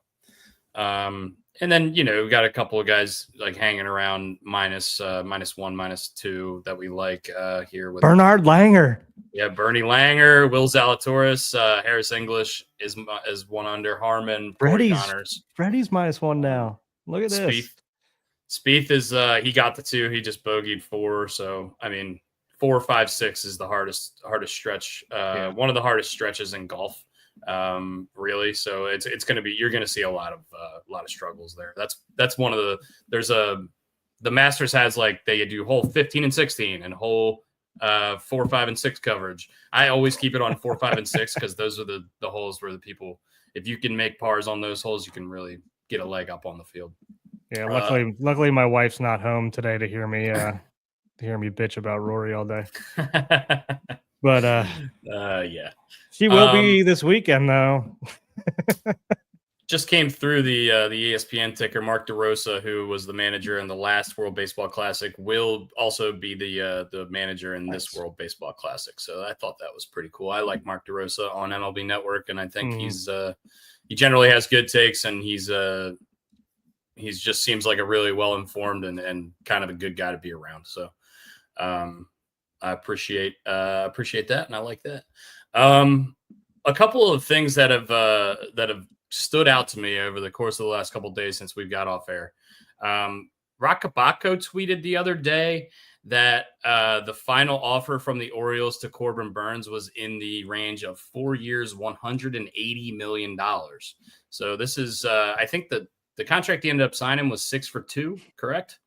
And then we got a couple of guys like hanging around -1, -2 that we like here with Bernard Langer. Yeah, Bernie Langer, Will Zalatoris, Harris English is 1 under, Harmon, Connors. Freddie's -1 now. Look at this. Spieth is he got the 2. He just bogeyed 4. So I mean, 4, 5, 6 is the hardest stretch. One of the hardest stretches in golf. Really. So it's going to be, you're going to see a lot of struggles there. That's one of the Masters has like, they do hole 15 and 16 and hole 4, 5, and 6 coverage. I always keep it on 4, 5, and 6 because those are the holes where the people, if you can make pars on those holes, you can really get a leg up on the field. Yeah, luckily my wife's not home today to hear me bitch about Rory all day. But yeah, she will be this weekend though. Just came through the ESPN ticker. Mark DeRosa, who was the manager in the last World Baseball Classic, will also be the manager in this World Baseball Classic. So I thought that was pretty cool. I like Mark DeRosa on MLB Network, and I think he generally has good takes, and he's just seems like a really well informed and kind of a good guy to be around. So I appreciate that, and I like that. A couple of things that have stood out to me over the course of the last couple of days since we've got off air. Rakabako tweeted the other day that the final offer from the Orioles to Corbin Burns was in the range of 4 years, $180 million. So this is, I think the contract he ended up signing was 6 for 2, correct?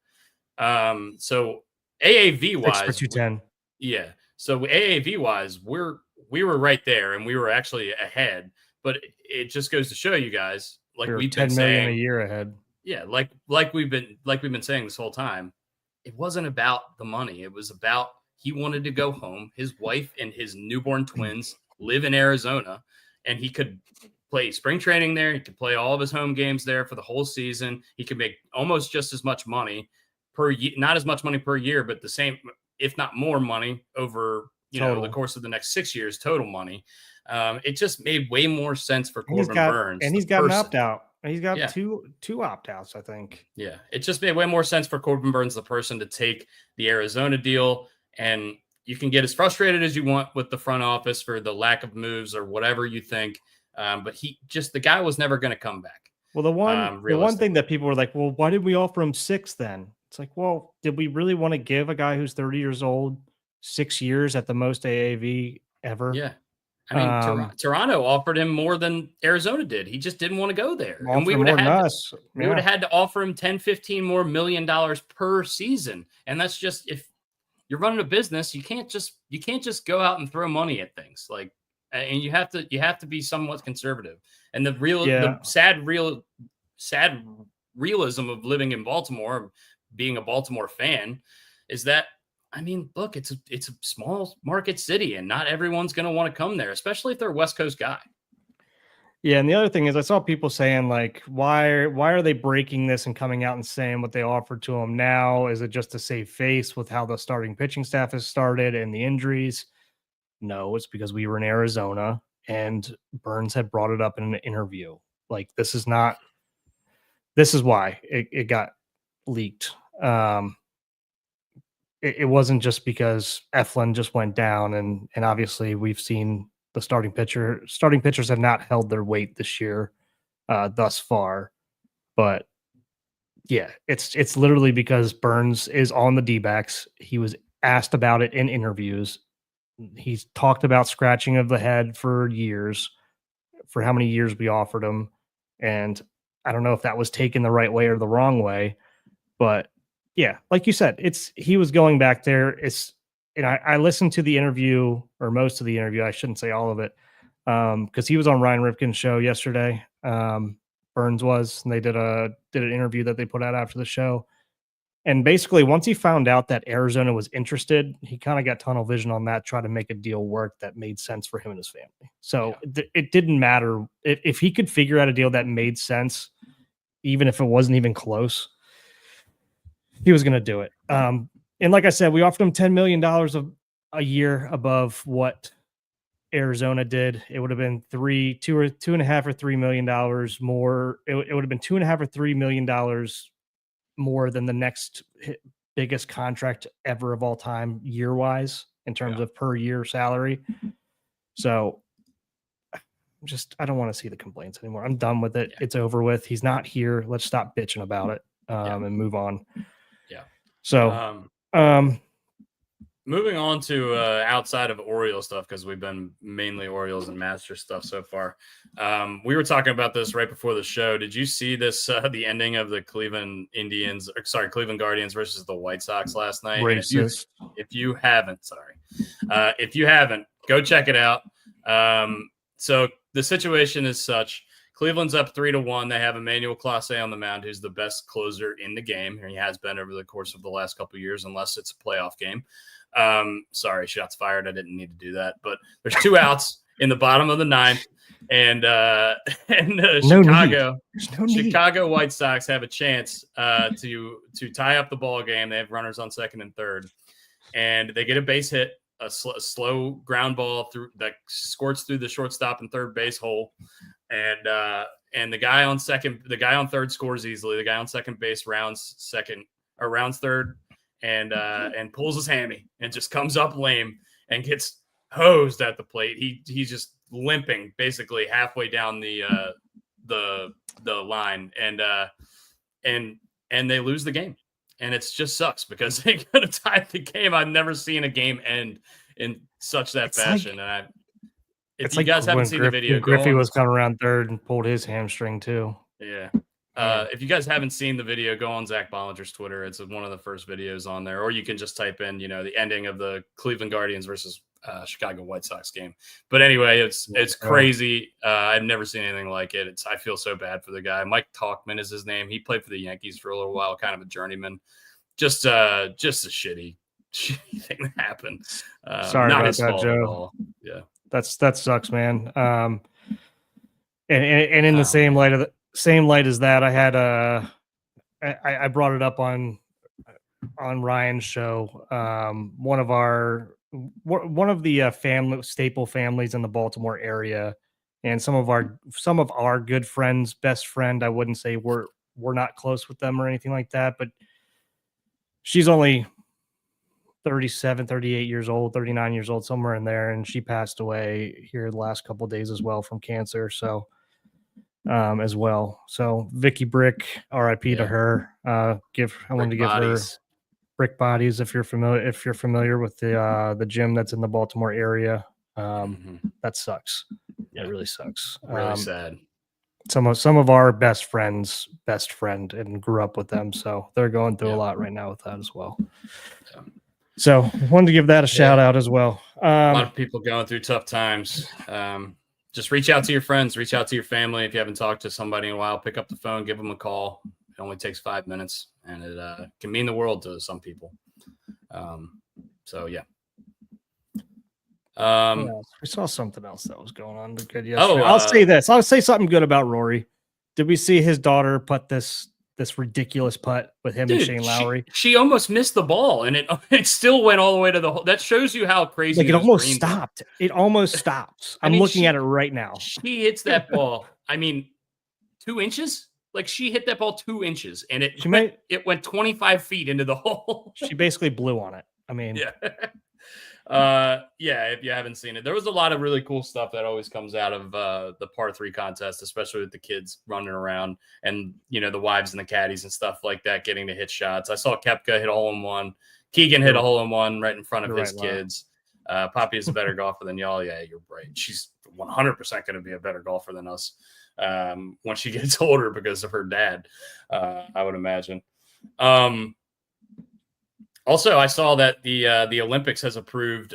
So AAV wise, 6 for 210. Yeah. So AAV wise, we were right there, and we were actually ahead. But it just goes to show you guys, like we've been $10 million a year ahead. Yeah, like we've been saying this whole time, it wasn't about the money. It was about he wanted to go home. His wife and his newborn twins live in Arizona, and he could play spring training there. He could play all of his home games there for the whole season. He could make almost just as much money per year, not as much money per year, but the same, if not more money over the course of the next 6 years, total money. It just made way more sense for Corbin Burns. And he's got an opt-out. He's got two opt-outs, I think. Yeah, it just made way more sense for Corbin Burns, the person, to take the Arizona deal. And you can get as frustrated as you want with the front office for the lack of moves or whatever you think. But the guy was never going to come back. Well, the one thing that people were like, well, why did we offer him 6 then? It's like, well, did we really want to give a guy who's 30 years old 6 years at the most AAV ever? Yeah. I mean, Toronto offered him more than Arizona did. He just didn't want to go there. And we would have had us. We would have had to offer him 10, 15 more $1 million per season. And that's just, if you're running a business, you can't just go out and throw money at things. Like, and you have to be somewhat conservative. And the sad realism of living in Baltimore, being a Baltimore fan, is that, I mean, look, it's a small market city, and not everyone's going to want to come there, especially if they're a West Coast guy. Yeah, and the other thing is, I saw people saying, like, why are they breaking this and coming out and saying what they offered to him now? Is it just to save face with how the starting pitching staff has started and the injuries? No, it's because we were in Arizona and Burns had brought it up in an interview. Like, this is why it got leaked. It wasn't just because Eflin just went down, and obviously we've seen the starting pitchers have not held their weight this year thus far. But yeah, it's literally because Burns is on the D-backs. He was asked about it in interviews. He's talked about scratching of the head for years, for how many years we offered him. And I don't know if that was taken the right way or the wrong way, but yeah, like you said, he was going back there. And I listened to the interview, or most of the interview. I shouldn't say all of it, because he was on Ryan Ripken's show yesterday. Burns was, and they did an interview that they put out after the show. And basically, once he found out that Arizona was interested, he kind of got tunnel vision on that, try to make a deal work that made sense for him and his family. So it didn't matter if he could figure out a deal that made sense, even if it wasn't even close. He was going to do it. And like I said, we offered him $10 million a year above what Arizona did. It would have been $2.5 or $3 million more. It would have been $2.5 or $3 million more than the next biggest contract ever of all time, year wise, in terms of per year salary. So I don't want to see the complaints anymore. I'm done with it. Yeah. It's over with. He's not here. Let's stop bitching about it and move on. Yeah. So, moving on to outside of Orioles stuff, because we've been mainly Orioles and Masters stuff so far. We were talking about this right before the show. Did you see this, the ending of the Cleveland Guardians versus the White Sox last night? If you haven't, go check it out. So the situation is such. Cleveland's up 3-1. They have Emmanuel Clase on the mound, who's the best closer in the game. And he has been over the course of the last couple of years, unless it's a playoff game. Sorry, shots fired. I didn't need to do that. But there's 2 outs in the bottom of the 9th. And Chicago White Sox have a chance to tie up the ball game. They have runners on second and third. And they get a base hit, a slow ground ball that squirts through the shortstop and third base hole. And the guy on third scores easily. The guy on second base rounds third and pulls his hammy and just comes up lame and gets hosed at the plate. He's just limping basically halfway down the line, and they lose the game. And it just sucks because they could have tied the game. I've never seen a game end in such that fashion. If you guys haven't seen the video, Griffey was coming around third and pulled his hamstring too. Yeah. If you guys haven't seen the video, go on Zach Bollinger's Twitter. It's one of the first videos on there, or you can just type in, the ending of the Cleveland Guardians versus Chicago White Sox game. But anyway, it's crazy. I've never seen anything like it. I feel so bad for the guy. Mike Tauchman is his name. He played for the Yankees for a little while, kind of a journeyman. Just a shitty thing that happened. Sorry not about his that, fault Joe. at all. Yeah. That sucks, man. And in the same light as that, I had I brought it up on Ryan's show. One of the staple families in the Baltimore area, and some of our good friends, best friend. I wouldn't say we're not close with them or anything like that, but she's only 37, 38 years old, 39 years old, somewhere in there. And she passed away here the last couple of days as well from cancer. So, as well. So Vicky Brick, RIP to her. I wanted to give her Brick Bodies. If you're familiar with the gym that's in the Baltimore area, That sucks. It really sucks. Really sad. Some of our best friends' best friend and grew up with them, so they're going through a lot right now with that as well. Yeah. So wanted to give that a shout out as well. A lot of people going through tough times. Just reach out to your friends, reach out to your family. If you haven't talked to somebody in a while, pick up the phone, give them a call. It only takes 5 minutes, and it can mean the world to some people. So yeah. We saw something else that was going on good yesterday. I'll say this. I'll say something good about Rory. Did we see his daughter put this ridiculous putt with him and Shane Lowry? She almost missed the ball, and it still went all the way to the hole. That shows you how crazy. Like it almost stopped. It almost stops. I'm looking at it right now. She hits that ball. I mean, 2 inches. Like she hit that ball 2 inches, and it went 25 feet into the hole. She basically blew on it. I mean, yeah. If you haven't seen it, there was a lot of really cool stuff that always comes out of the par 3 contest, especially with the kids running around and the wives and the caddies and stuff like that getting to hit shots. I saw Koepka hit a hole-in-one. Keegan hit a hole-in-one right in front of his kids. Poppy is a better golfer than y'all. Yeah, you're right. She's 100% going to be a better golfer than us when she gets older because of her dad, I would imagine. Also, I saw that the Olympics has approved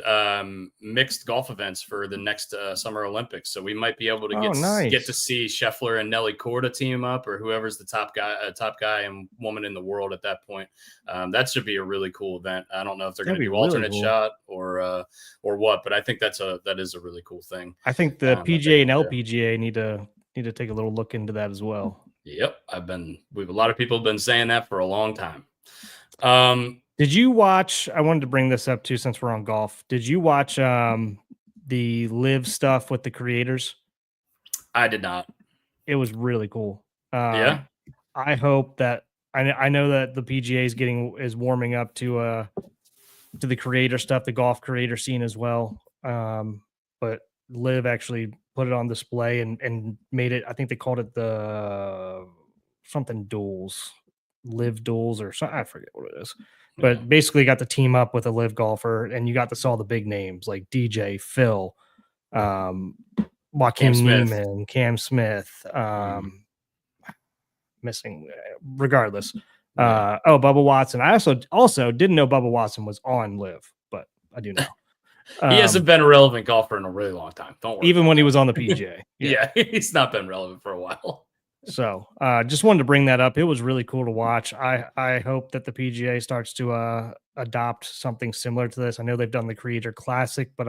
mixed golf events for the next Summer Olympics, so we might be able to get to see Scheffler and Nelly Korda team up, or whoever's the top guy and woman in the world at that point. That should be a really cool event. I don't know if they're going to do alternate shot or what, but I think that is a really cool thing. I think the PGA and LPGA need to take a little look into that as well. Yep, a lot of people have been saying that for a long time. Did you watch? I wanted to bring this up too, since we're on golf. Did you watch the live stuff with the creators? I did not. It was really cool. Yeah. I hope that I know that the PGA is warming up to the creator stuff, the golf creator scene as well. But live actually put it on display and made it. I think they called it the something duels, live duels or something. I forget what it is. But basically got the team up with a live golfer, and you got to see all the big names like DJ, Phil, Joaquin Neiman, Cam Smith, missing regardless. Bubba Watson. I also didn't know Bubba Watson was on live, but I do now. He hasn't been a relevant golfer in a really long time. Don't worry. Even when he was on the PGA. Yeah, he's not been relevant for a while. So just wanted to bring that up. It was really cool to watch. I hope that the PGA starts to adopt something similar to this. I know they've done the Creator Classic, but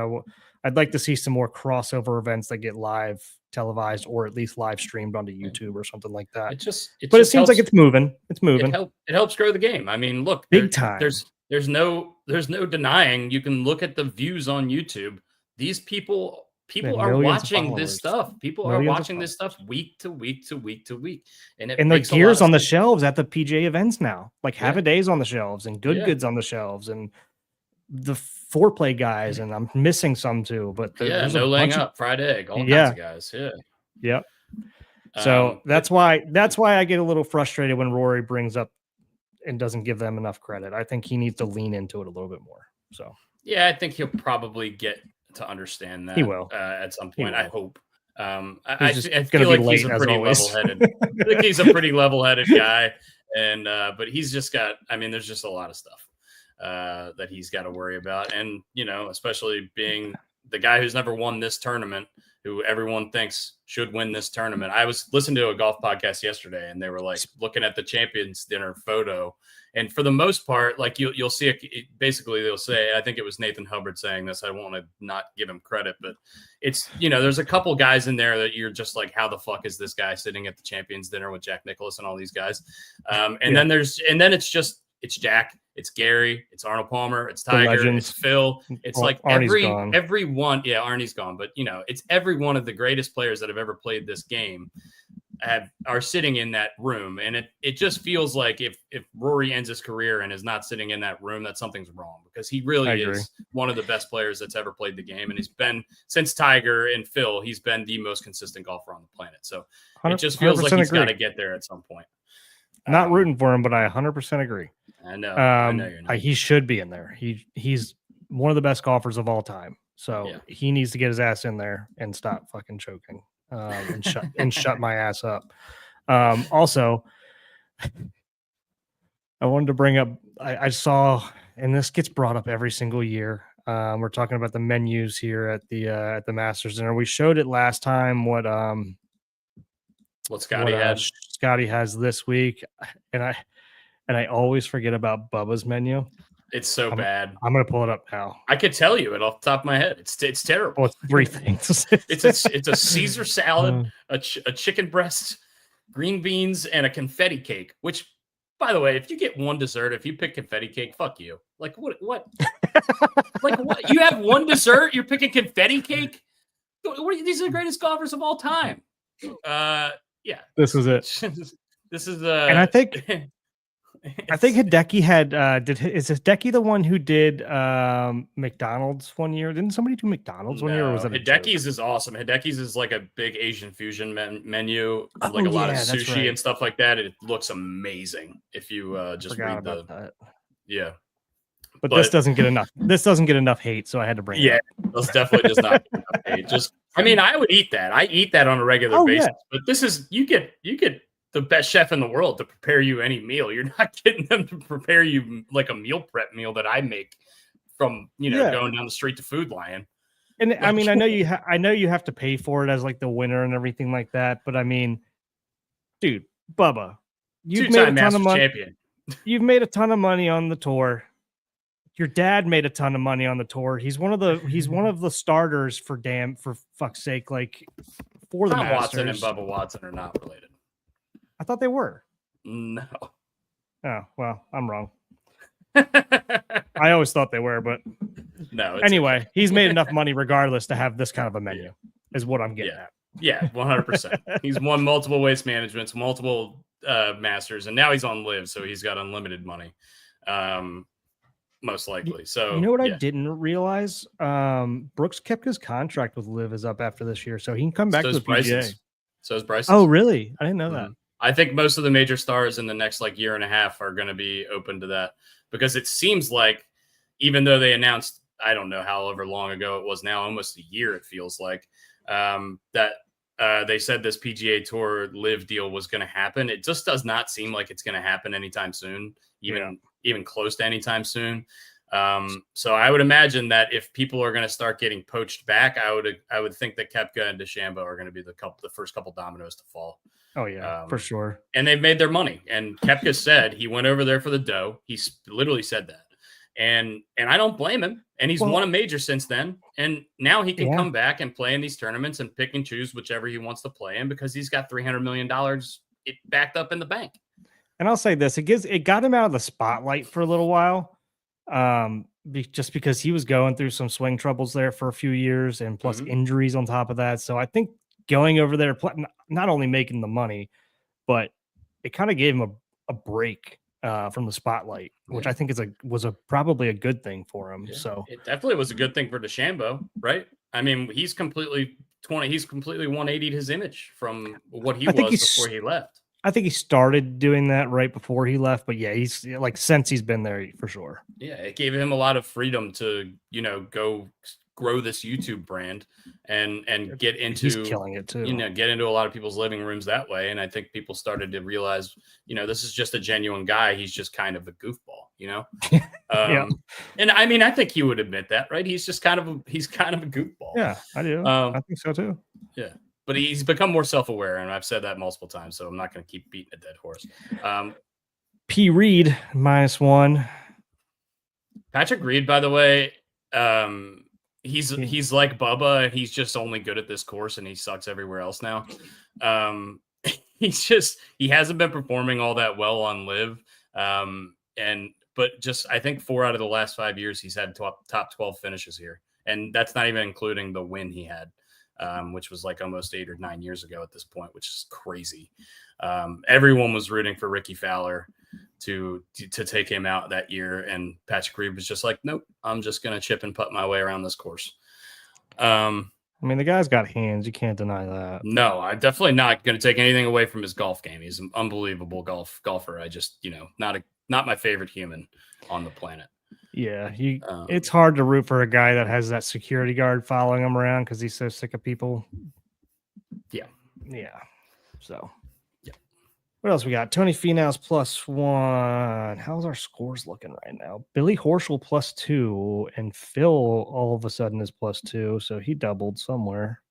I'd like to see some more crossover events that get live televised or at least live streamed onto YouTube or something like that. It seems like it's moving. It's moving. It helps grow the game. I mean, look, big time. There's no denying. You can look at the views on YouTube. These people are watching this stuff. People are watching this stuff week to week to week to week. And the gear's on the shelves at the PGA events now. Like Have a Day's on the shelves and Goods on the shelves and the foreplay guys. And I'm missing some too. But there's no laying up, fried egg, all kinds of guys. Yeah. Yep. So that's why I get a little frustrated when Rory brings up and doesn't give them enough credit. I think he needs to lean into it a little bit more. So yeah, I think he'll probably get to understand that he will at some point. I hope. I feel like he's a pretty level-headed. I think he's a pretty level-headed guy, and but he's just got. I mean, there's just a lot of stuff that he's got to worry about, and especially being the guy who's never won this tournament, who everyone thinks should win this tournament. I was listening to a golf podcast yesterday, and they were like looking at the Champions Dinner photo. And for the most part, like you'll see it, basically they'll say, I think it was Nathan Hubbard saying this. I want to not give him credit, but it's, there's a couple guys in there that you're just like, how the fuck is this guy sitting at the Champions Dinner with Jack Nicklaus and all these guys? Then it's Jack, it's Gary, it's Arnold Palmer, it's Tiger, it's Phil. It's like every one. Yeah, Arnie's gone, but it's every one of the greatest players that have ever played this game are sitting in that room. And it just feels like if Rory ends his career and is not sitting in that room, that something's wrong, because he really is one of the best players that's ever played the game. And he's been, since Tiger and Phil, he's been the most consistent golfer on the planet. So it just feels like he's got to get there at some point. Not rooting for him, but I 100% agree. I know. I know you're not. He should be in there. He's one of the best golfers of all time. So he needs to get his ass in there and stop fucking choking and shut my ass up. Also, I wanted to bring up, I saw, and this gets brought up every single year. We're talking about the menus here at the Masters Dinner. We showed it last time what Scotty had. Scotty has this week, and I always forget about Bubba's menu. It's so bad. I'm gonna pull it up now. I could tell you it off the top of my head. It's terrible. Well, it's 3 things. it's a Caesar salad, a chicken breast, green beans, and a confetti cake. Which, by the way, if you get one dessert, if you pick confetti cake, fuck you. Like what? Like what? You have one dessert, you're picking confetti cake? These are the greatest golfers of all time. Yeah. This is it. This is and I think Hideki had is Hideki the one who did McDonald's one year? Didn't somebody do McDonald's one year? Or was it Hideki's is awesome. Hideki's is like a big Asian fusion menu, like a lot of sushi and stuff like that. It looks amazing if you just read the But this doesn't get enough. This doesn't get enough hate, so I had to bring it up. This definitely does not get enough hate. I mean, I would eat that. I eat that on a regular basis. Yeah. But this is you get the best chef in the world to prepare you any meal. You're not getting them to prepare you like a meal prep meal that I make from going down the street to Food Lion. And I mean, I know you have to pay for it as like the winner and everything like that. But I mean, dude, Bubba, you've made a ton of money. Champion. You've made a ton of money on the tour. Your dad made a ton of money on the tour. He's one of the starters for fuck's sake, like for the Masters. Watson and Bubba Watson are not related. I thought they were. No. Oh, well, I'm wrong. I always thought they were, but no. Anyway, he's made enough money regardless to have this kind of a menu, is what I'm getting at. Yeah, 100%. He's won multiple Waste Managements, multiple Masters, and now he's on Live, so he's got unlimited money. Most likely. So you know what I didn't realize? Brooks Koepka's contract with Live is up after this year, so he can come back to the PGA. So is Bryce. Oh, really? I didn't know that. I think most of the major stars in the next year and a half are going to be open to that, because it seems like, even though they announced, I don't know however long ago it was now, almost a year it feels like, that they said this PGA Tour Live deal was going to happen. It just does not seem like it's going to happen anytime soon, even close to anytime soon. So I would imagine that if people are going to start getting poached back, I would think that Koepka and DeChambeau are going to be the first couple dominoes to fall. Oh yeah, for sure. And they've made their money. And Koepka said he went over there for the dough. He literally said that. And I don't blame him. And he's won a major since then. And now he can come back and play in these tournaments and pick and choose whichever he wants to play in, because he's got $300 million backed up in the bank. And I'll say this, it got him out of the spotlight for a little while. Just because he was going through some swing troubles there for a few years, and plus injuries on top of that. So I think going over there, not only making the money, but it kind of gave him a break from the spotlight, which I think was probably a good thing for him. Yeah, so it definitely was a good thing for DeChambeau, right? I mean, he's completely 180'd his image from what he was before he left. I think he started doing that right before he left, but yeah, he's like since he's been there for sure. Yeah, it gave him a lot of freedom to, go grow this YouTube brand and get into, he's killing it too. Get into a lot of people's living rooms that way. And I think people started to realize, this is just a genuine guy. He's just kind of a goofball, Yeah. And I mean, I think he would admit that, right? He's just kind of a goofball. Yeah, I do. I think so too. Yeah. But he's become more self-aware, and I've said that multiple times, so I'm not going to keep beating a dead horse. P. Reed -1. Patrick Reed, by the way, he's like Bubba, and he's just only good at this course, and he sucks everywhere else now. He hasn't been performing all that well on Live, but I think 4 out of the last 5 years he's had top 12 finishes here, and that's not even including the win he had. Which was like almost 8 or 9 years ago at this point, which is crazy. Everyone was rooting for Ricky Fowler to take him out that year, and Patrick Reed was just like, nope, I'm just going to chip and putt my way around this course. I mean, the guy's got hands. You can't deny that. No, I'm definitely not going to take anything away from his golf game. He's an unbelievable golfer. I just, not my favorite human on the planet. Yeah, it's hard to root for a guy that has that security guard following him around because he's so sick of people. Yeah. So, yeah. What else we got? Tony Finau's +1. How's our scores looking right now? Billy Horschel +2, and Phil all of a sudden is +2, so he doubled somewhere.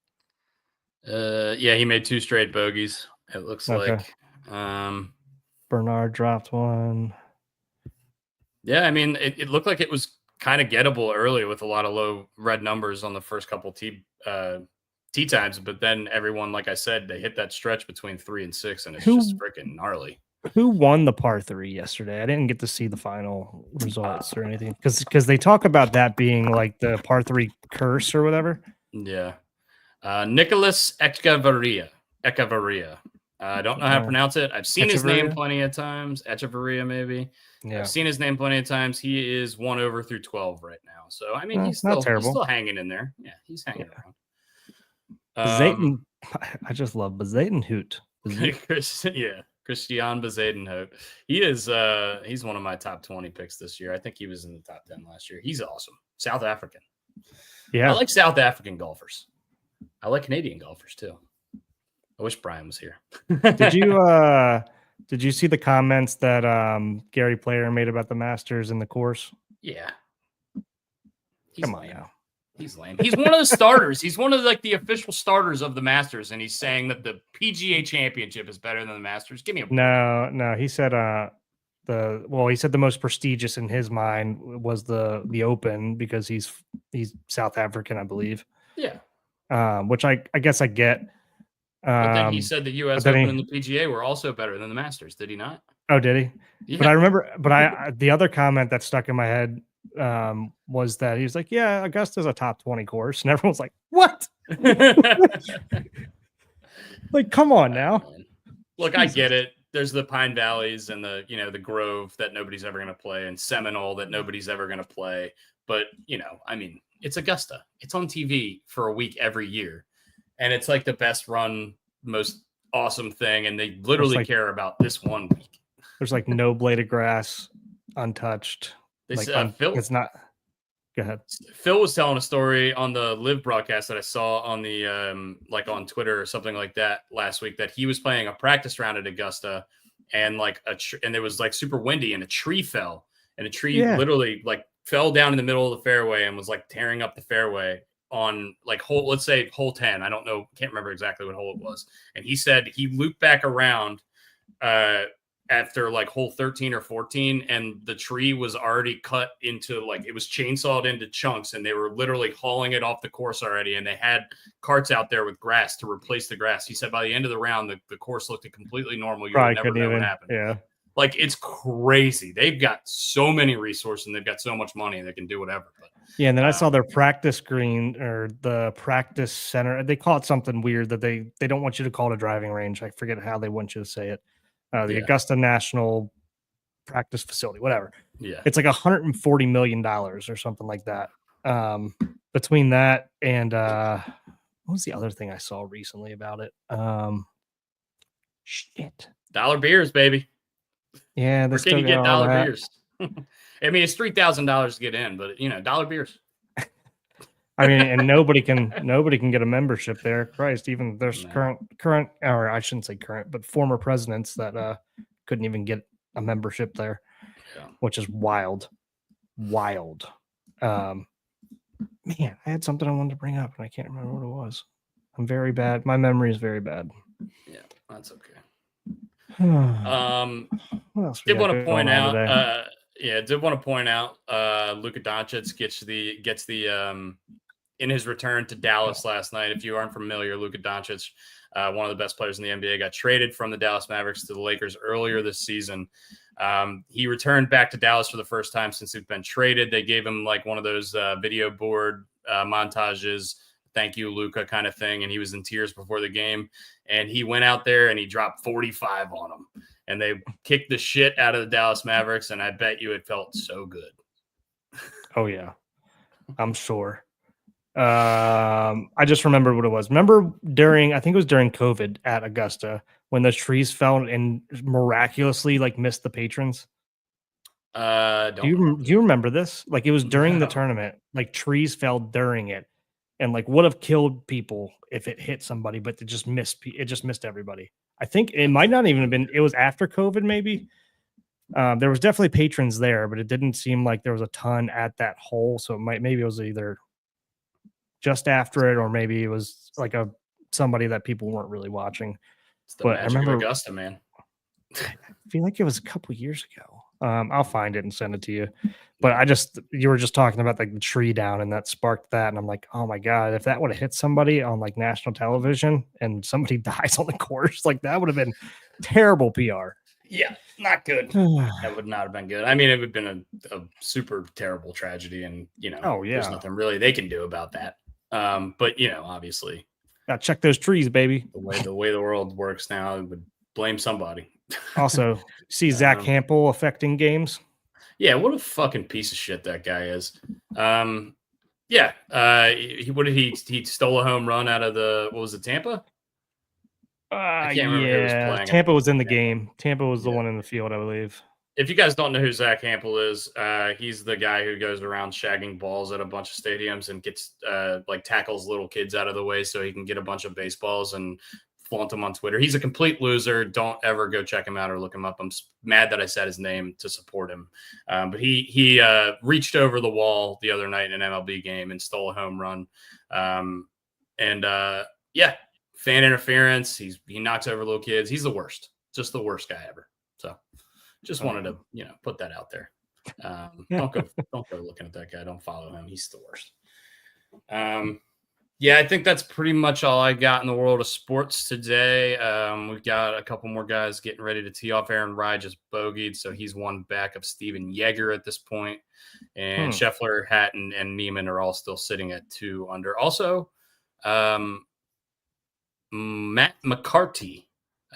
Yeah, he made 2 straight bogeys. It looks like. Bernard dropped 1. Yeah, I mean, it looked like it was kind of gettable early with a lot of low red numbers on the first couple tee times, but then everyone, like I said, they hit that stretch between 3 and 6, and it's just freaking gnarly. Who won the par 3 yesterday? I didn't get to see the final results or anything because they talk about that being like the par 3 curse or whatever. Yeah. Nicholas Echevarria. I don't know how to pronounce it. I've seen his name plenty of times. Echevarria, maybe. Yeah. I've seen his name plenty of times. He is 1 over through 12 right now. So, I mean, he's still hanging in there. Yeah, he's hanging around. Bezaden, I just love Bezadenhout. Christian Bezadenhout. He is he's one of my top 20 picks this year. I think he was in the top 10 last year. He's awesome. South African. Yeah. I like South African golfers. I like Canadian golfers too. I wish Brian was here. Did you see the comments that Gary Player made about the Masters and the course? Yeah. Come on now. He's lame. He's one of the starters. He's one of the official starters of the Masters, and he's saying that the PGA Championship is better than the Masters. Give me a break. No. He said he said the most prestigious in his mind was the Open because he's South African, I believe. Yeah. Which I guess I get. But then he said the U.S. Open and the PGA were also better than the Masters. Did he not? Oh, did he? Yeah. But I remember. But the other comment that stuck in my head was that he was like, "Yeah, Augusta's a top 20 course," and everyone's like, "What?" Like, come on now. Look, Jesus. I get it. There's the Pine Valleys and the the Grove that nobody's ever going to play, and Seminole that nobody's ever going to play. But I mean, it's Augusta. It's on TV for a week every year. And it's like the best run, most awesome thing. And they literally care about this 1 week. There's like no blade of grass untouched. Phil, it's not. Go ahead. Phil was telling a story on the live broadcast that I saw on the on Twitter or something like that last week that he was playing a practice round at Augusta and and it was like super windy and a tree fell and a tree literally fell down in the middle of the fairway and was tearing up the fairway on let's say hole 10. I don't know. Can't remember exactly what hole it was. And he said he looped back around after hole 13 or 14. And the tree was already cut into it was chainsawed into chunks and they were literally hauling it off the course already. And they had carts out there with grass to replace the grass. He said by the end of the round, the course looked completely normal. You would never know what happened. Yeah. It's crazy. They've got so many resources and they've got so much money and they can do whatever. But and then I saw their practice green or the practice center. They call it something weird that they don't want you to call it a driving range. I forget how they want you to say it. The Augusta National Practice Facility, whatever. Yeah. It's like $140 million or something like that. Between that and what was the other thing I saw recently about it? Shit. Dollar beers, baby. Yeah, where can you get dollar beers? I mean, it's $3,000 to get in, but dollar beers. I mean, and nobody can get a membership there. Christ, even there's current, or I shouldn't say current, but former presidents that couldn't even get a membership there, which is wild. Man, I had something I wanted to bring up and I can't remember what it was. I'm very bad. My memory is very bad. Yeah, that's okay. Did want to point out Luka Doncic gets the in his return to Dallas last night. If you aren't familiar, Luka Doncic, one of the best players in the NBA, got traded from the Dallas Mavericks to the Lakers earlier this season. He returned back to Dallas for the first time since he's been traded. They gave him one of those video board montages, thank you, Luka kind of thing. And he was in tears before the game. And he went out there and he dropped 45 on them. And they kicked the shit out of the Dallas Mavericks. And I bet you it felt so good. Oh, yeah. I'm sure. I just remember what it was. Remember I think it was during COVID at Augusta when those trees fell and miraculously missed the patrons? Don't Do you remember this? Like, it was during the tournament, like trees fell during it, and like would have killed people if it hit somebody, but it just missed everybody. I think it might not even have been. It was after COVID, maybe. There was definitely patrons there, but it didn't seem like there was a ton at that hole. So maybe it was either just after it, or maybe it was like somebody that people weren't really watching. It's the But I magic of remember, Augusta, man. I feel like it was a couple years ago. I'll find it and send it to you. But you were just talking about like the tree down, and that sparked that. And I'm like, oh my God, if that would have hit somebody on like national television and somebody dies on the course, like that would have been terrible PR. Yeah, not good. That would not have been good. I mean, it would have been a super terrible tragedy, and there's nothing really they can do about that. But obviously, gotta check those trees, baby. The way the world works now, it would blame somebody. Also, see Zach Hampel affecting games. Yeah, what a fucking piece of shit that guy is. Yeah. He stole a home run out of what was it, Tampa? I can't remember who was playing. Tampa was in the game. Tampa was the one in the field, I believe. If you guys don't know who Zach Hampel is, he's the guy who goes around shagging balls at a bunch of stadiums and gets tackles little kids out of the way so he can get a bunch of baseballs and flaunt him on Twitter. He's a complete loser. Don't ever go check him out or look him up. I'm mad that I said his name to support him. But he reached over the wall the other night in an MLB game and stole a home run. Fan interference. He knocks over little kids. He's the worst. Just the worst guy ever. So just wanted to, put that out there. Don't go looking at that guy. Don't follow him. He's the worst. I think that's pretty much all I got in the world of sports today. We've got a couple more guys getting ready to tee off. Aaron Rye just bogeyed, so he's one back of Steven Yeager at this point. And Scheffler, Hatton, and Neiman are all still sitting at 2 under. Also, Matt McCarty.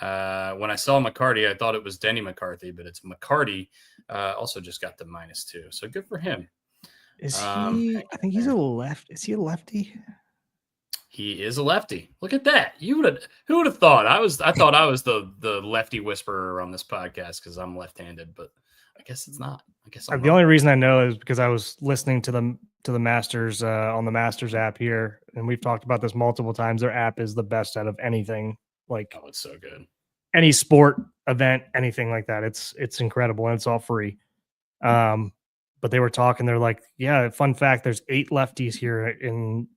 When I saw McCarty, I thought it was Denny McCarthy, but it's McCarty. Also just got the -2, so good for him. Is he? I think he's a left. Is he a lefty? He is a lefty. Look at that. Who would have thought? I thought I was the lefty whisperer on this podcast because I'm left-handed, but I guess it's not. I guess the only reason I know is because I was listening to the Masters on the Masters app here, and we've talked about this multiple times. Their app is the best out of anything. Like, it's so good. Any sport event, anything like that. It's incredible, and it's all free. But they were talking. They're like, yeah. Fun fact: there's 8 lefties here in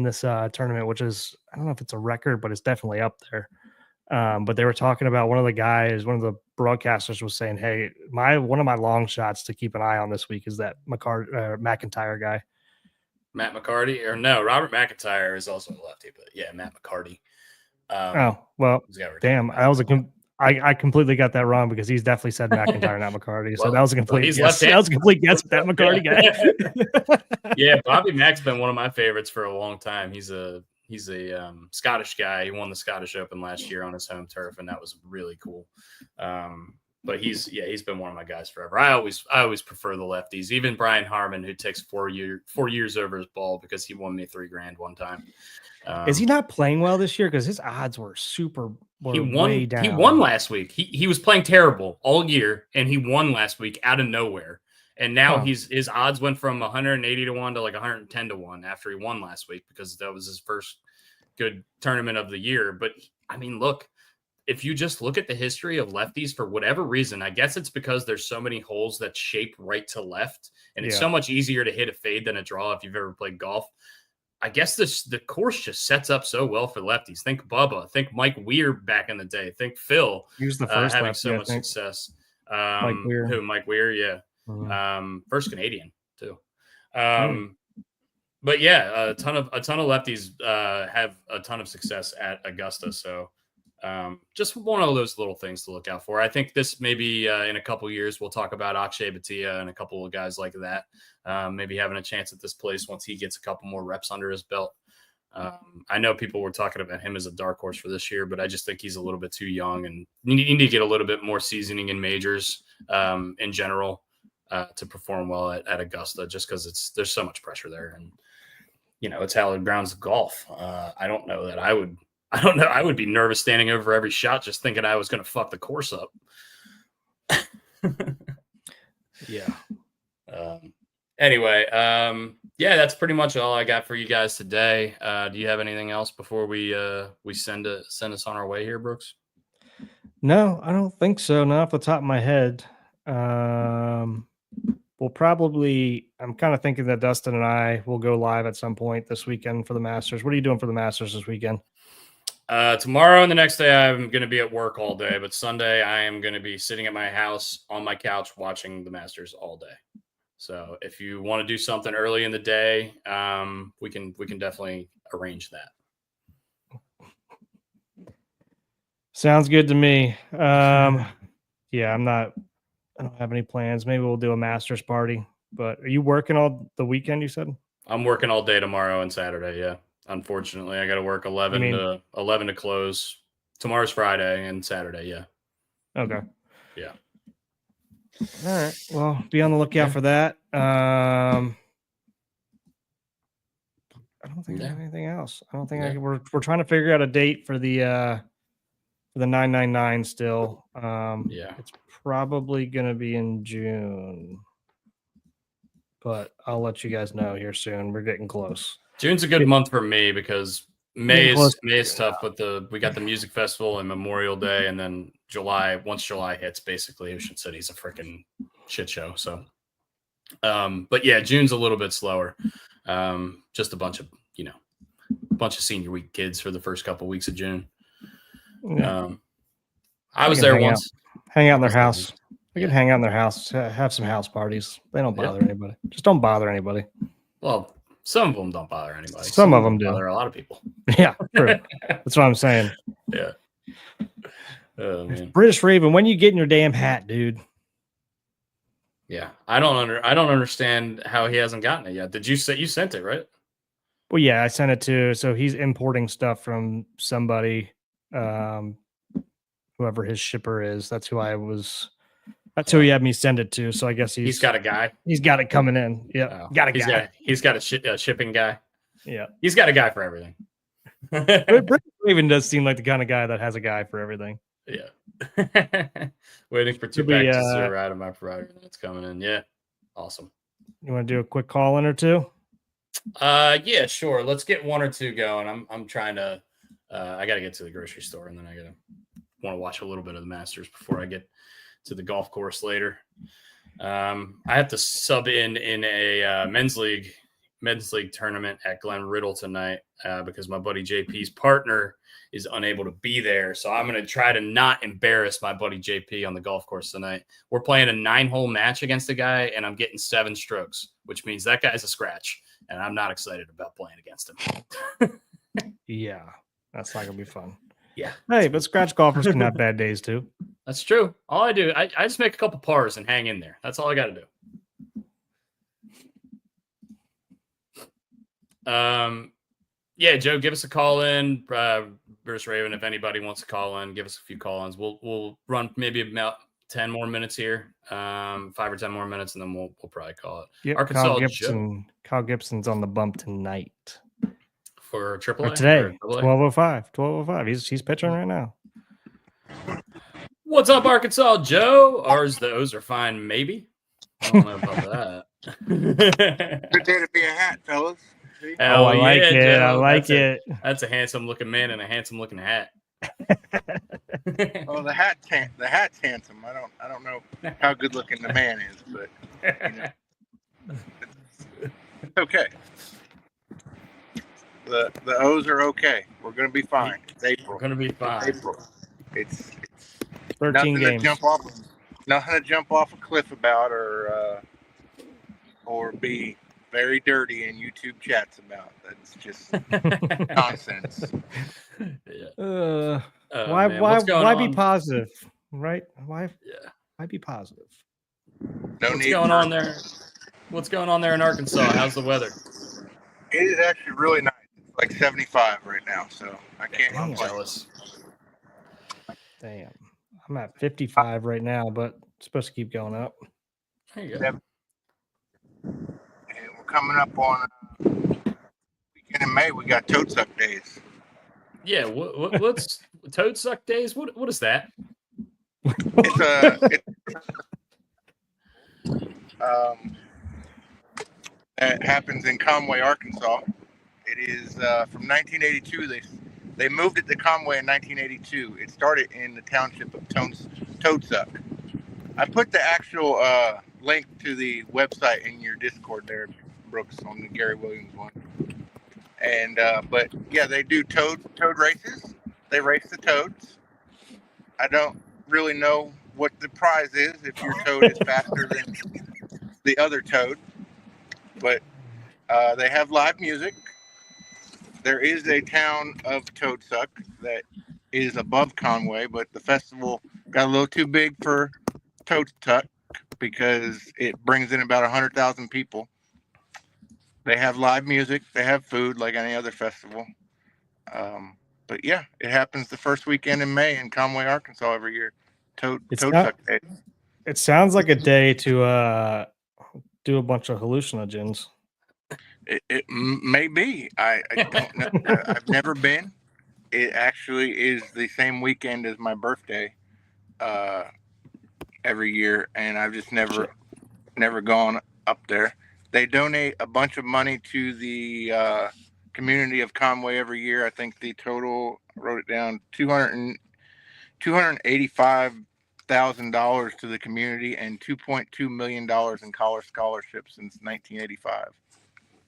this tournament, which is, I don't know if it's a record, but it's definitely up there. But they were talking about one of the broadcasters was saying, hey, one of my long shots to keep an eye on this week is that McIntyre guy. Matt McCarty, or no, Robert McIntyre is also a lefty, but yeah, Matt McCarty. Damn, I completely got that wrong because he's definitely said McIntyre, not McCarty. So that was a complete guess. That was a complete guess with that McCarty guy. Yeah, Bobby Mack's been one of my favorites for a long time. He's a Scottish guy. He won the Scottish Open last year on his home turf, and that was really cool. But he's been one of my guys forever. I always prefer the lefties. Even Brian Harmon, who takes 4 years over his ball because he won me $3,000 one time. Is he not playing well this year? Because his odds were way down. He won last week. He was playing terrible all year, and he won last week out of nowhere. And now his odds went from 180 to 1 to like 110 to 1 after he won last week because that was his first good tournament of the year. But I mean, look, if you just look at the history of lefties, for whatever reason, I guess it's because there's so many holes that shape right to left, and it's so much easier to hit a fade than a draw if you've ever played golf. I guess the course just sets up so well for lefties. Think Bubba, think Mike Weir back in the day, think Phil. He was the first having lefty, so much success. Mike Weir, yeah. Mm-hmm. First Canadian too. But yeah, a ton of lefties have a ton of success at Augusta. So just one of those little things to look out for. I think this maybe in a couple years we'll talk about Akshay Bhatia and a couple of guys like that. Maybe having a chance at this place once he gets a couple more reps under his belt. I know people were talking about him as a dark horse for this year, but I just think he's a little bit too young and you need to get a little bit more seasoning in majors in general to perform well at Augusta, just because there's so much pressure there. And, it's hallowed grounds of golf. I don't know that I would be nervous standing over every shot just thinking I was going to fuck the course up. Yeah. Anyway, yeah, that's pretty much all I got for you guys today. Do you have anything else before we send us on our way here, Brooks? No, I don't think so. Not off the top of my head. We'll probably. I'm kind of thinking that Dustin and I will go live at some point this weekend for the Masters. What are you doing for the Masters this weekend? Tomorrow and the next day, I'm going to be at work all day, but Sunday I am going to be sitting at my house on my couch watching the Masters all day. So if you want to do something early in the day, we can definitely arrange that. Sounds good to me. Yeah, I don't have any plans. Maybe we'll do a Masters party. But are you working all the weekend, you said? I'm working all day tomorrow and Saturday, yeah. Unfortunately, I got to work 11 to close. Tomorrow's Friday and Saturday, yeah. Okay. Yeah. All right. Well, be on the lookout for that. I don't think I have anything else. I don't think we're trying to figure out a date for the 999 still. It's probably going to be in June. But I'll let you guys know here soon. We're getting close. June's a good month for me because May is tough, but we got the music festival and Memorial Day, and then July. Once July hits, basically Ocean City's a freaking shit show. So, but yeah, June's a little bit slower. Just a bunch of senior week kids for the first couple weeks of June. Yeah. I was there once. Hang out in their house. We can hang out in their house, have some house parties. They don't bother anybody. Just don't bother anybody. Well, some of them don't bother anybody. Some of them do. Bother a lot of people. Yeah, true. That's what I'm saying. Yeah. Oh, man. British Raven, when you getting your damn hat, dude? Yeah, I don't understand how he hasn't gotten it yet. Did you say you sent it, right? Well, yeah, I sent it to. So he's importing stuff from somebody, whoever his shipper is. That's who he had me send it to. So I guess he's got a guy. He's got it coming in. Yeah, got a guy. He's got a shipping guy. Yeah, he's got a guy for everything. British Raven does seem like the kind of guy that has a guy for everything. Yeah. Waiting for 2 packages to arrive at my provider. That's coming in. Yeah. Awesome. You want to do a quick call in or two? Yeah, sure. Let's get 1 or 2 going. I'm trying to I gotta get to the grocery store, and then I want to watch a little bit of the Masters before I get to the golf course later. I have to sub in a men's league tournament at Glen Riddle tonight because my buddy JP's partner is unable to be there. So I'm going to try to not embarrass my buddy JP on the golf course tonight. We're playing a 9-hole match against a guy, and I'm getting 7 strokes, which means that guy's a scratch, and I'm not excited about playing against him. Yeah, that's not going to be fun. Yeah. Hey, but scratch golfers can have bad days too. That's true. All I do, I just make a couple pars and hang in there. That's all I got to do. Yeah, Joe, give us a call in. Bruce Raven, if anybody wants to call in, give us a few call-ins. We'll run maybe about 10 more minutes here, 5 or 10 more minutes, and then we'll probably call it. Yep, Kyle Gibson's on the bump tonight. For AAA? Today, 12:05. He's pitching right now. What's up, Arkansas Joe? Ours, the O's are fine, maybe. I don't know about that. Good day to be a hat, fellas. Hell I like it. Joe. I like it. That's a handsome-looking man in a handsome-looking hat. Oh, the hat's handsome. I don't know how good looking the man is, but it's okay. The O's are okay. We're gonna be fine. It's April. We're gonna be fine. April. It's 13 games. Nothing to jump off a cliff about, or be very dirty in YouTube chats about. That's just nonsense. Yeah. Why be positive, right? Why be positive? What's going on there? What's going on there in Arkansas? How's the weather? It is actually really nice. It's like 75 right now, so I can't I'm complain. jealous. Damn, I'm at 55 right now, but it's supposed to keep going up. There you go. And we're coming up on weekend in May. We got Toad Suck Days. Yeah, what's Toad Suck Days? What is that? that happens in Conway, Arkansas. It is from 1982. They moved it to Conway in 1982. It started in the township of Toadsuck. I put the actual link to the website in your Discord there, Brooks, on the Gary Williams one. And but yeah, they do toad races. They race the toads. I don't really know what the prize is if your toad is faster than the other toad, but they have live music. There is a town of Toadsuck that is above Conway, but the festival got a little too big for Toadsuck because it brings in about 100,000 people. They have live music. They have food like any other festival. But yeah, it happens the first weekend in May in Conway, Arkansas every year. Toadsuck Day. It sounds like a day to do a bunch of hallucinogens. It may be. I don't know. I've never been. It actually is the same weekend as my birthday every year, and I've just never gone up there. They donate a bunch of money to the community of Conway every year. I think the total, I wrote it down, $285,000 to the community and $2.2 million in college scholarships since 1985.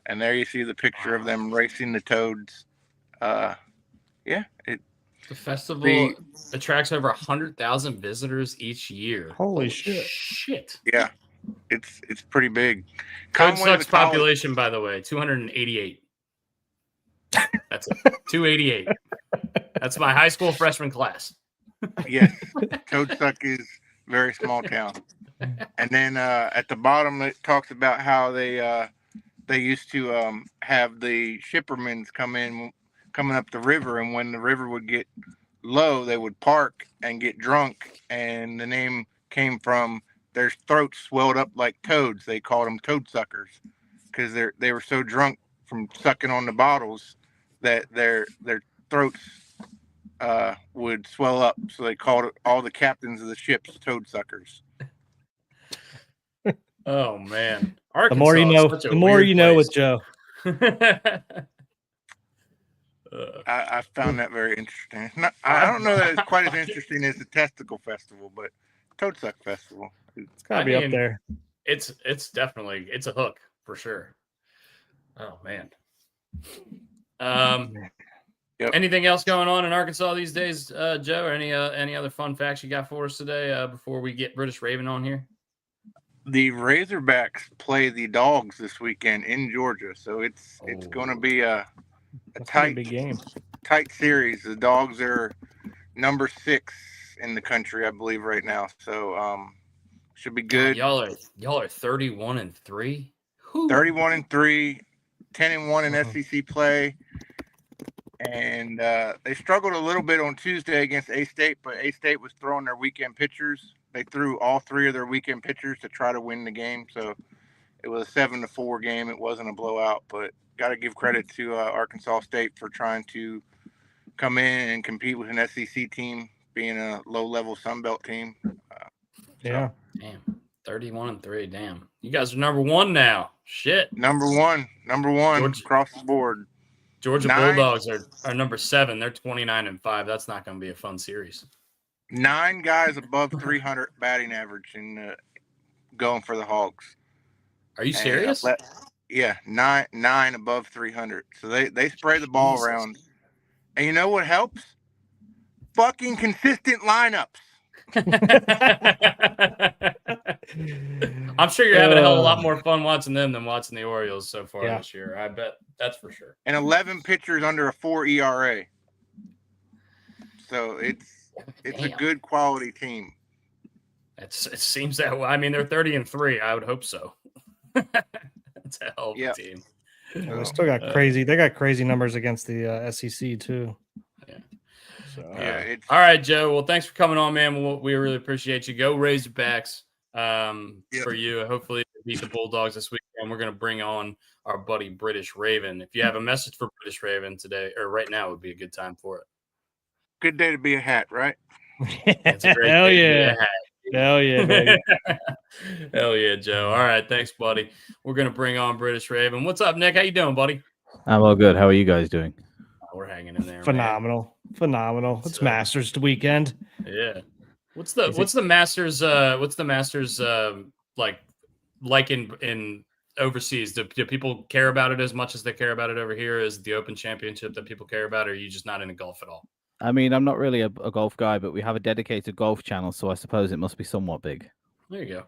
And there you see the picture of them racing the toads. The festival attracts over 100,000 visitors each year. Holy shit! Yeah, it's pretty big. Toadsuck's population, by the way, 288. That's it. 288. That's my high school freshman class. Yes, Toadsuck is a very small town. And then at the bottom, it talks about how they used to have the shippermen coming up the river, and when the river would get low, they would park and get drunk, and the name came from their throats swelled up like toads. They called them toadsuckers because they were so drunk from sucking on the bottles that their throats would swell up. So they called all the captains of the ships toadsuckers. Oh man, the more you know, the more you know with Joe. I found that very interesting. I don't know that it's quite as interesting as the Testicle Festival, but Toadsuck Festival. It's gotta be up there. It's definitely a hook for sure. Oh man. Yep. Anything else going on in Arkansas these days, Joe? Or any other fun facts you got for us today before we get British Raven on here? The Razorbacks play the Dogs this weekend in Georgia, so it's going to be a tight big game, tight series. The Dogs are number 6 in the country, I believe, right now. So should be good. Y'all are 31-3. 31-3, 10-1 in SEC play, and they struggled a little bit on Tuesday against A-State, but A-State was throwing their weekend pitchers. They threw all 3 of their weekend pitchers to try to win the game. So it was a 7-4 game. It wasn't a blowout, but got to give credit to Arkansas State for trying to come in and compete with an SEC team, being a low-level Sun Belt team. Yeah. Damn. 31-3. Damn. You guys are number 1 now. Shit. Number one across the board. Georgia Bulldogs are number 7. They're 29-5. That's not going to be a fun series. 9 guys above 300 batting average and going for the Hogs. Are you serious? Yeah, 9 above 300. So they spray the ball around. And you know what helps? Fucking consistent lineups. I'm sure you're having a hell of a lot more fun watching them than watching the Orioles so far this year. I bet that's for sure. And 11 pitchers under a 4 ERA. So it's a good quality team. It seems that way. I mean, they're 30-3. I would hope so. It's a hell of a team. They still got crazy. They got crazy numbers against the SEC too. Yeah. So, all right, Joe. Well, thanks for coming on, man. We really appreciate you. Go Razorbacks for you. Hopefully, beat the Bulldogs this weekend. We're going to bring on our buddy British Raven. If you have a message for British Raven today or right now, would be a good time for it. Good day to be a hat, right? It's a great Hell day yeah. to be a hat. Hell yeah, baby. Hell yeah, Joe. All right, thanks, buddy. We're gonna bring on British Raven. What's up, Nick? How you doing, buddy? I'm all good. How are you guys doing? We're hanging in there, man. Phenomenal. It's Masters weekend. Yeah. What's the Masters? What's the Masters like in overseas? Do people care about it as much as they care about it over here? Is it the Open Championship that people care about, or are you just not into golf at all? I mean, I'm not really a golf guy, but we have a dedicated golf channel, so I suppose it must be somewhat big. There you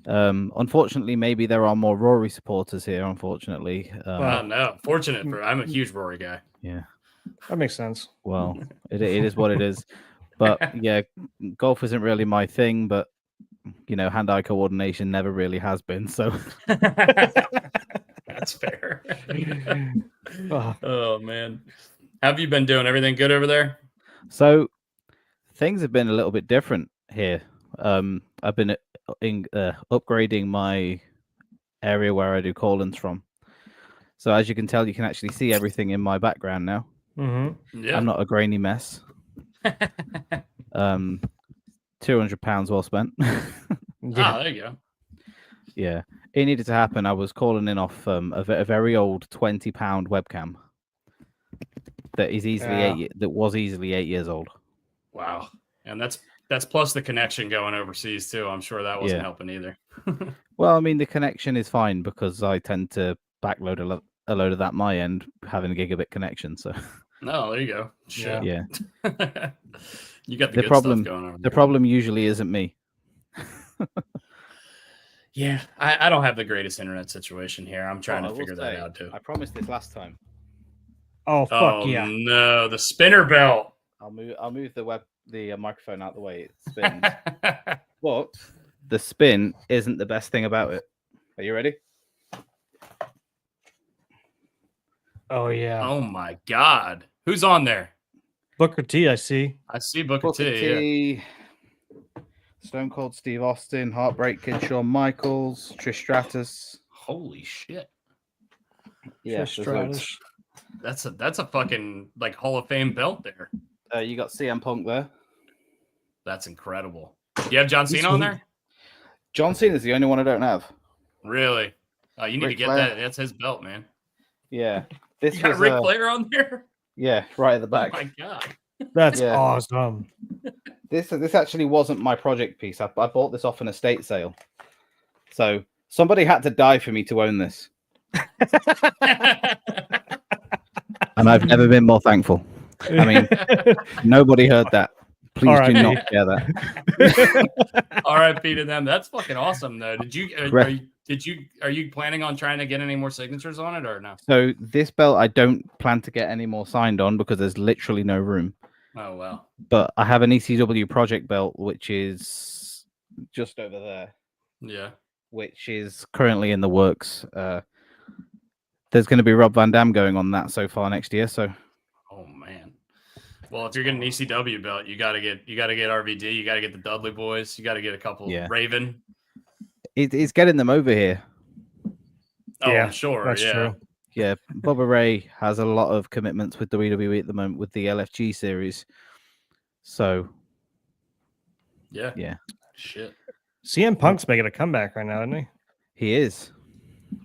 go. Unfortunately, maybe there are more Rory supporters here. Unfortunately, no. Fortunate for I'm a huge Rory guy. Yeah, that makes sense. Well, it is what it is. But yeah, golf isn't really my thing. But hand-eye coordination never really has been. So that's fair. Oh man, how have you been doing? Everything good over there? So things have been a little bit different here. I've been upgrading my area where I do call-ins from. So as you can tell, you can actually see everything in my background now. Mm-hmm. Yeah. I'm not a grainy mess. £200 well spent. There you go. Yeah, it needed to happen. I was calling in off a very old £20 webcam that is easily easily 8 years old. Wow, and that's plus the connection going overseas too. I'm sure that wasn't helping either. Well, I mean, the connection is fine because I tend to backload a load of that my end, having a gigabit connection. So, no, there you go. Shit. Yeah. You got the good problem stuff going on. The problem usually isn't me. Yeah, I don't have the greatest internet situation here. I'm trying to figure that out too. I promised this last time. Oh fuck yeah! No, the spinner belt. I'll move the microphone out the way. It spins. But the spin isn't the best thing about it. Are you ready? Oh yeah! Oh my god, who's on there? Booker T. I see Booker T. Yeah. Stone Cold Steve Austin, Heartbreak Kid Shawn Michaels, Trish Stratus. Holy shit! Yeah, Trish Stratus. That's a fucking like Hall of Fame belt there. You got CM Punk there. That's incredible. You have John Cena on there? John Cena is the only one I don't have. Really? Oh, you need to get that. That's his belt, man. Yeah. You got Ric Flair on there? Yeah, right at the back. Oh my god. That's awesome. This actually wasn't my project piece. I bought this off an estate sale. So somebody had to die for me to own this. And I've never been more thankful. I mean, nobody heard that. Please do not share that. R.I.P. to them. That's fucking awesome, though. Are you planning on trying to get any more signatures on it or no? So this belt, I don't plan to get any more signed on because there's literally no room. Oh wow! But I have an ECW project belt, which is just over there. Yeah. Which is currently in the works. There's going to be Rob Van Dam going on that so far next year. So. Oh man. Well, if you're getting an ECW belt, you gotta get RVD, you gotta get the Dudley Boys, you gotta get a couple Raven. It's getting them over here. Oh, yeah, I'm sure. That's true. Yeah, Bubba Ray has a lot of commitments with WWE at the moment with the LFG series. So, yeah. Shit. CM Punk's making a comeback right now, isn't he? He is.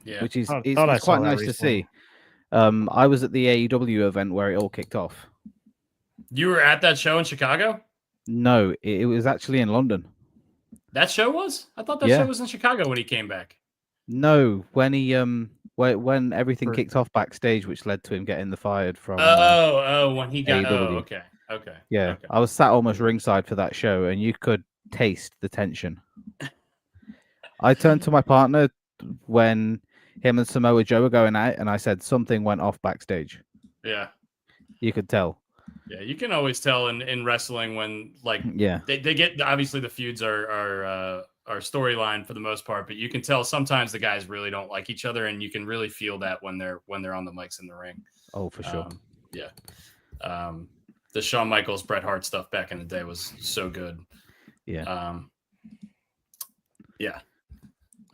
Yeah. Which is it's quite nice to see. I was at the AEW event where it all kicked off. You were at that show in Chicago? No, it was actually in London. That show was? I thought that show was in Chicago when he came back. No, when he when everything kicked off backstage, which led to him getting fired from. When he got. AEW. Okay. Yeah, okay. I was sat almost ringside for that show, and you could taste the tension. I turned to my partner when him and Samoa Joe were going out, and I said something went off backstage. Yeah, you could tell. Yeah, you can always tell in wrestling when they get obviously the feuds are storyline for the most part, but you can tell sometimes the guys really don't like each other, and you can really feel that when they're on the mics in the ring. Oh, for sure. The Shawn Michaels Bret Hart stuff back in the day was so good. Yeah.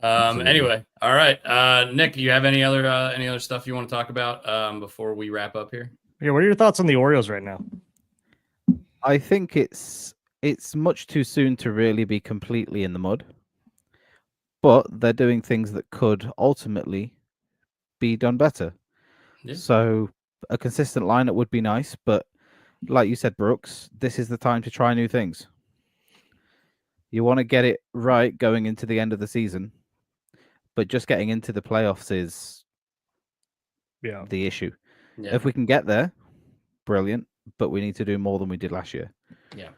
Anyway, all right. Nick, do you have any other stuff you want to talk about before we wrap up here? Yeah, what are your thoughts on the Orioles right now? I think it's it's much too soon to really be completely in the mud. But they're doing things that could ultimately be done better. Yeah. So a consistent lineup would be nice, but like you said, Brooks, this is the time to try new things. You want to get it right going into the end of the season, but just getting into the playoffs is the issue. Yeah. If we can get there, brilliant, but we need to do more than we did last year. Yeah.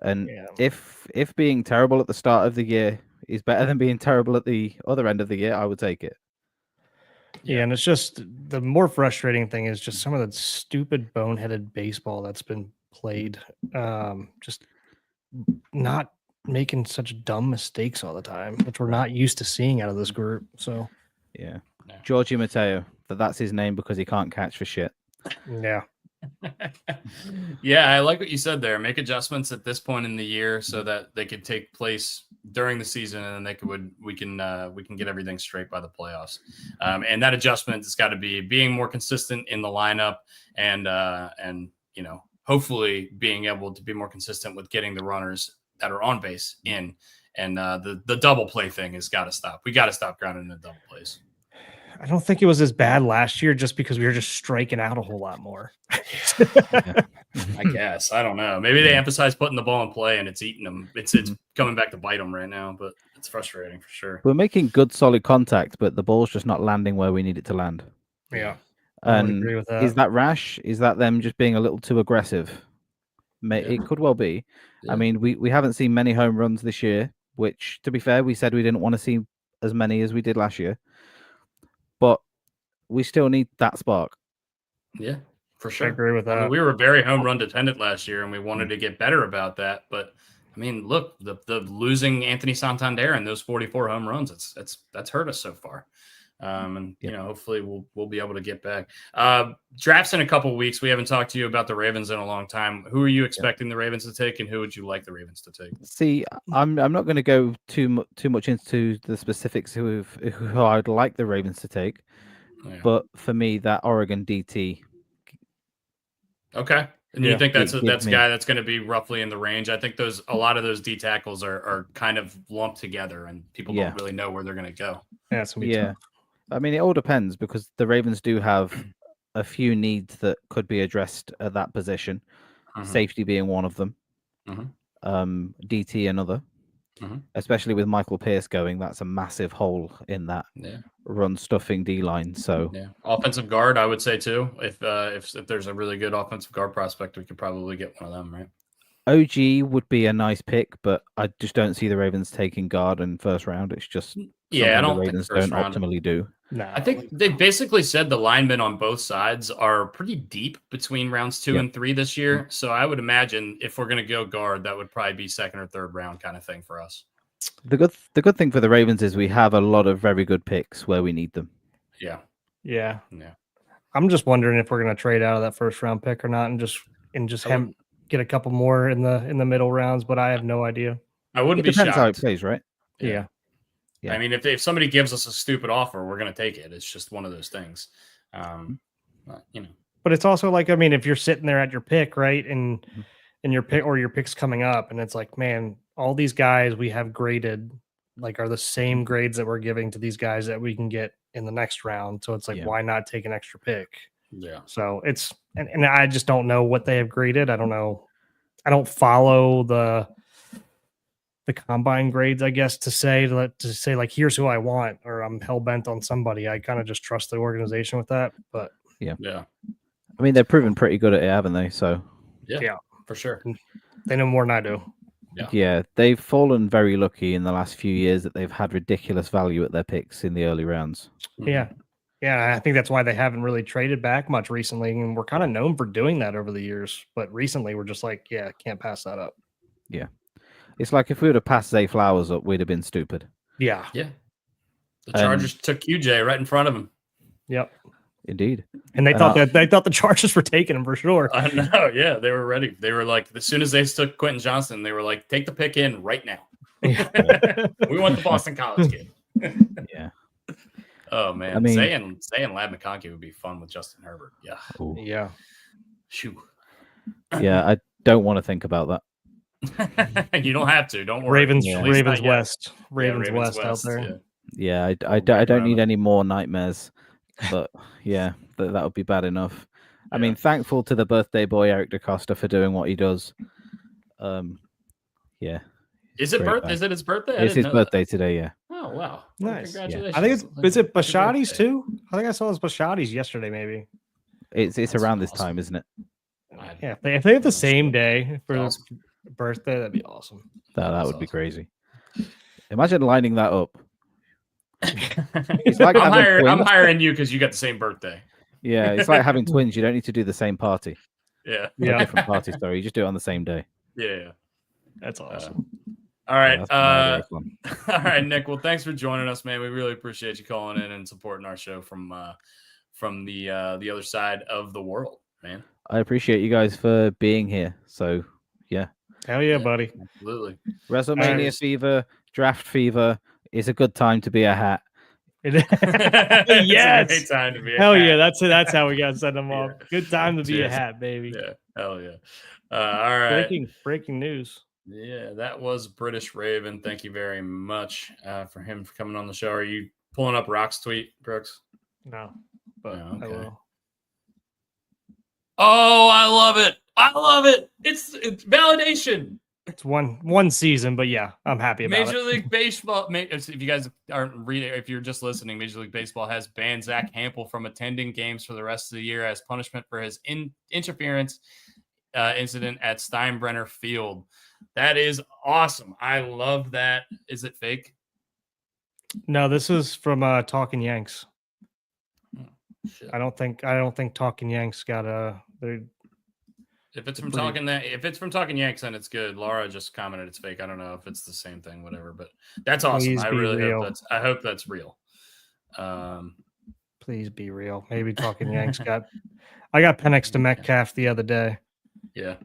And if being terrible at the start of the year is better than being terrible at the other end of the year, I would take it. Yeah, and it's just the more frustrating thing is just some of the stupid boneheaded baseball that's been played. Just not making such dumb mistakes all the time, which we're not used to seeing out of this group. So Yeah. No. Georgie Mateo, that's his name because he can't catch for shit. yeah. Yeah, I like what you said there. Make adjustments at this point in the year so that they could take place during the season, and then we can get everything straight by the playoffs. And that adjustment has got to be being more consistent in the lineup, and hopefully being able to be more consistent with getting the runners that are on base in. And the double play thing has got to stop. We got to stop grounding the double plays. I don't think it was as bad last year just because we were just striking out a whole lot more. I guess. I don't know. Maybe they emphasize putting the ball in play and it's eating them. It's coming back to bite them right now, but it's frustrating for sure. We're making good, solid contact, but the ball's just not landing where we need it to land. Yeah. I would And agree with that. is that rash? Is that them just being a little too aggressive? It could well be. Yeah. I mean, we haven't seen many home runs this year, which, to be fair, we said we didn't want to see as many as we did last year. But we still need that spark. Yeah, for sure. I agree with that. I mean, we were very home run dependent last year, and we wanted to get better about that. But I mean, look, the losing Anthony Santander and those 44 home runs, that's hurt us so far. Hopefully we'll be able to get back. Drafts in a couple of weeks. We haven't talked to you about the Ravens in a long time. Who are you expecting the Ravens to take, and who would you like the Ravens to take? See, I'm not going to go too much into the specifics who I'd like the Ravens to take, but for me, that Oregon DT. Okay. And you think that's a guy that's going to be roughly in the range? I think a lot of those D tackles are kind of lumped together, and people don't really know where they're going to go. Yeah, it's gonna be tough. I mean, it all depends because the Ravens do have a few needs that could be addressed at that position. Safety being one of them. DT another. Especially with Michael Pierce going, that's a massive hole in that run stuffing D line. So offensive guard, I would say too. If there's a really good offensive guard prospect, we could probably get one of them, right? OG would be a nice pick, but I just don't see the Ravens taking guard in first round. It's just I don't the Ravens don't optimally do. No, I think they basically said the linemen on both sides are pretty deep between rounds 2 and 3 this year. So I would imagine if we're going to go guard, that would probably be second or third round kind of thing for us. The good thing for the Ravens is we have a lot of very good picks where we need them. Yeah. I'm just wondering if we're going to trade out of that first round pick or not, and just get a couple more in the middle rounds. But I have no idea. I wouldn't be shocked. Depends how it plays, right? Yeah. I mean, if somebody gives us a stupid offer, we're going to take it. It's just one of those things. But it's also like, I mean, if you're sitting there at your pick, right, and your pick or your pick's coming up, and it's like, man, all these guys we have graded are the same grades that we're giving to these guys that we can get in the next round. So it's like, why not take an extra pick? Yeah. So it's and I just don't know what they have graded. I don't know. I don't follow the combine grades, I guess, to say like, here's who I want, or I'm hell bent on somebody. I kind of just trust the organization with that. But yeah. I mean, they've proven pretty good at it, haven't they? So yeah, for sure. They know more than I do. Yeah, they've fallen very lucky in the last few years that they've had ridiculous value at their picks in the early rounds. Yeah. I think that's why they haven't really traded back much recently, and we're kind of known for doing that over the years. But recently, we're just like, can't pass that up. Yeah. It's like if we would have passed Zay Flowers up, we'd have been stupid. Yeah. The Chargers took QJ right in front of him. Yep. Indeed. And they thought the Chargers were taking him for sure. I know. Yeah, they were ready. They were like, as soon as they took Quentin Johnson, they were like, take the pick in right now. We want the Boston College kid. Yeah. Oh man, I mean, Zay and Lad McConkey would be fun with Justin Herbert. Yeah. Ooh. Yeah. Shoo. Yeah, I don't want to think about that. You don't have to. Don't worry. Ravens, Yeah. At least Ravens not yet. West, Yeah, Ravens West out there. Yeah. Yeah, I Round don't need robin. any more nightmares. But yeah, that would be bad enough. I Yeah. mean, thankful to the birthday boy Eric DaCosta for doing what he does. Yeah. Is it great birth? guy. Is it his birthday? I It's didn't his know that. birthday today. Yeah. Oh wow! Nice. Congratulations! I think is it Happy Bashady's birthday. too? I think I saw his Bashady's yesterday, maybe. It's That's around this awesome. time, isn't it? Yeah, if they have the That's same good. day for his Awesome. birthday, that'd be awesome. That That's would be awesome. crazy. Imagine lining that up. It's like having I'm twins. hiring you because you got the same birthday. Yeah, it's like having twins. You don't need to do the same party. Yeah. Or different party, sorry. You just do it on the same day. Yeah. That's awesome. All right. Yeah, that's my idea of fun. All right, Nick. Well, thanks for joining us, man. We really appreciate you calling in and supporting our show from the other side of the world, man. I appreciate you guys for being here. So, yeah. Hell yeah, buddy. Absolutely. WrestleMania Nice. fever, draft fever is a good time to be a hat. It's Yes. a great time to be a Hell hat. yeah, that's how we gotta send them Yeah. off. Good time to be a Cheers. hat, baby. Yeah. Hell yeah. All right. Breaking news. Yeah, that was British Raven. Thank you very much for him for coming on the show. Are you pulling up Rock's tweet, Brooks? No, but Oh, I okay. will. Oh, I love it. I love it. It's validation. It's one season, but yeah, I'm happy about Major it. League Baseball. If you guys aren't reading, if you're just listening, Major League Baseball has banned Zach Hampel from attending games for the rest of the year as punishment for his interference incident at Steinbrenner Field. That is awesome. I love that. Is it fake? No, this is from Talking Yanks. Shit. I don't think Talking Yanks got If it's from pretty- Talking Yanks, then it's good. Laura just commented it's fake. I don't know if it's the same thing, whatever. But that's awesome. Please I be really real. hope that's real. Please be real. Maybe Talking Yanks got. I got Penix to Metcalf the other day. Yeah.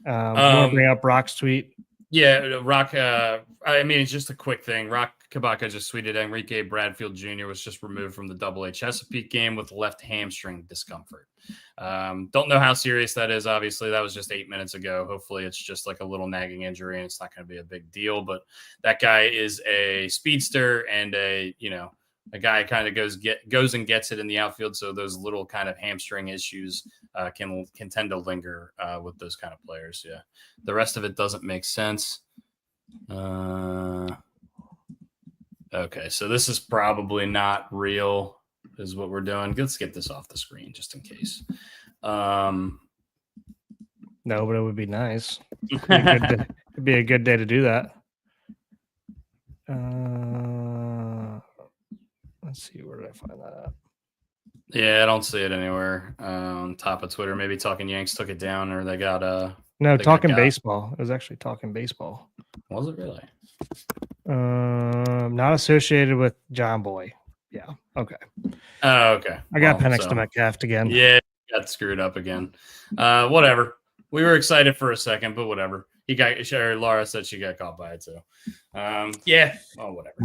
You want to bring up Rock's tweet? Yeah, Rock. I mean, it's just a quick thing. Rock Kabaka just tweeted Enrique Bradfield Jr. was just removed from the Double-A Chesapeake game with left hamstring discomfort. Don't know how serious that is. Obviously, that was just 8 minutes ago. Hopefully, it's just like a little nagging injury and it's not going to be a big deal. But that guy is a speedster and a guy kind of goes and gets it in the outfield. So those little kind of hamstring issues can tend to linger with those kind of players. Yeah. The rest of it doesn't make sense. Okay. So this is probably not real is what we're doing. Let's get this off the screen just in case. No, but it would be nice. It'd be a good day to do that. Let's see, where did I find that at? Yeah, I don't see it anywhere on top of Twitter. Maybe Talking Yanks took it down, or they got No, they got Talking got- Baseball. It was actually Talking Baseball. Was it really? Not associated with John Boy. Yeah. Okay. Oh, okay. I got Well, Penix so- to Metcalf again. Yeah, got screwed up again. Whatever. We were excited for a second, but whatever. Laura said she got caught by it too. Yeah. Well, whatever.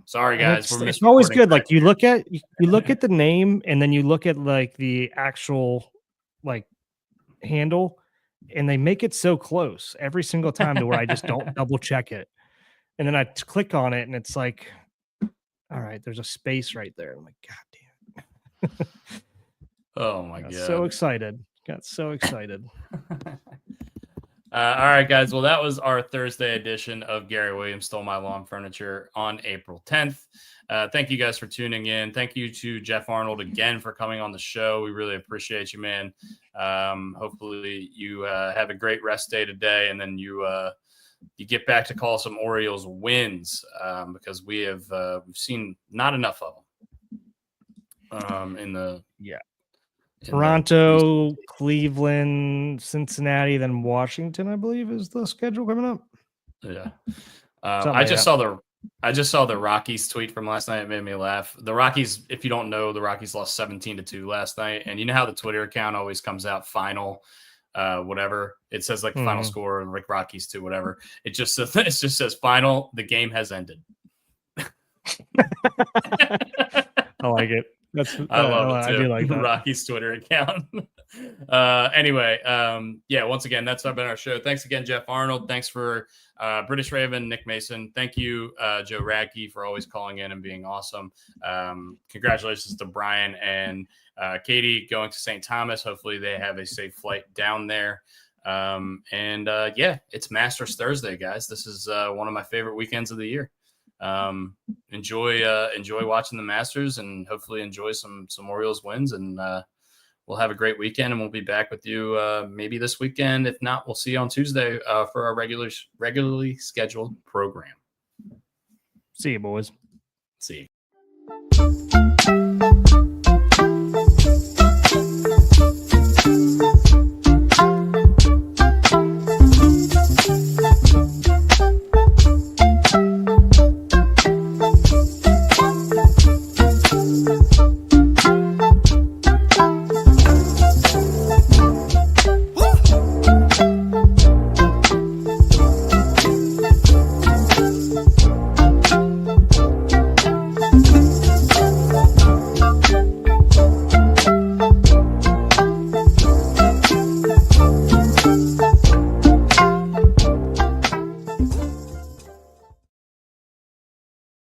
Sorry guys. It's always good. Like you look at the name and then you look at like the actual like handle, and they make it so close every single time to where I just don't double check it. And then I click on it and it's like, all right, there's a space right there. I'm like, God damn. Oh my Got god. so excited. Got so excited. All right, guys. Well, that was our Thursday edition of Gary Williams Stole My Lawn Furniture on April 10th. Thank you guys for tuning in. Thank you to Geoff Arnold again for coming on the show. We really appreciate you, man. Hopefully you have a great rest day today, and then you get back to call some Orioles wins because we've seen not enough of them in the Toronto, Cleveland, Cincinnati, then Washington, I believe, is the schedule coming up. Yeah. Something I like just that. saw the Rockies tweet from last night. It made me laugh. The Rockies, if you don't know, the Rockies lost 17-2 last night. And you know how the Twitter account always comes out final, whatever. It says like the final score, like Rockies 2, whatever. It just says final. The game has ended. I like it. That's I love it I too. do like that. Rocky's Twitter account. Anyway, yeah, once again, that's been our show. Thanks again, Geoff Arnold. Thanks for British Raven, Nick Mason. Thank you, Joe Radke, for always calling in and being awesome. Congratulations to Brian and Katie going to St. Thomas. Hopefully they have a safe flight down there. Yeah, it's Masters Thursday, guys. This is one of my favorite weekends of the year. Enjoy watching the Masters, and hopefully enjoy some Orioles wins, and we'll have a great weekend, and we'll be back with you maybe this weekend. If not, we'll see you on Tuesday for our regularly scheduled program. See you, boys. See you.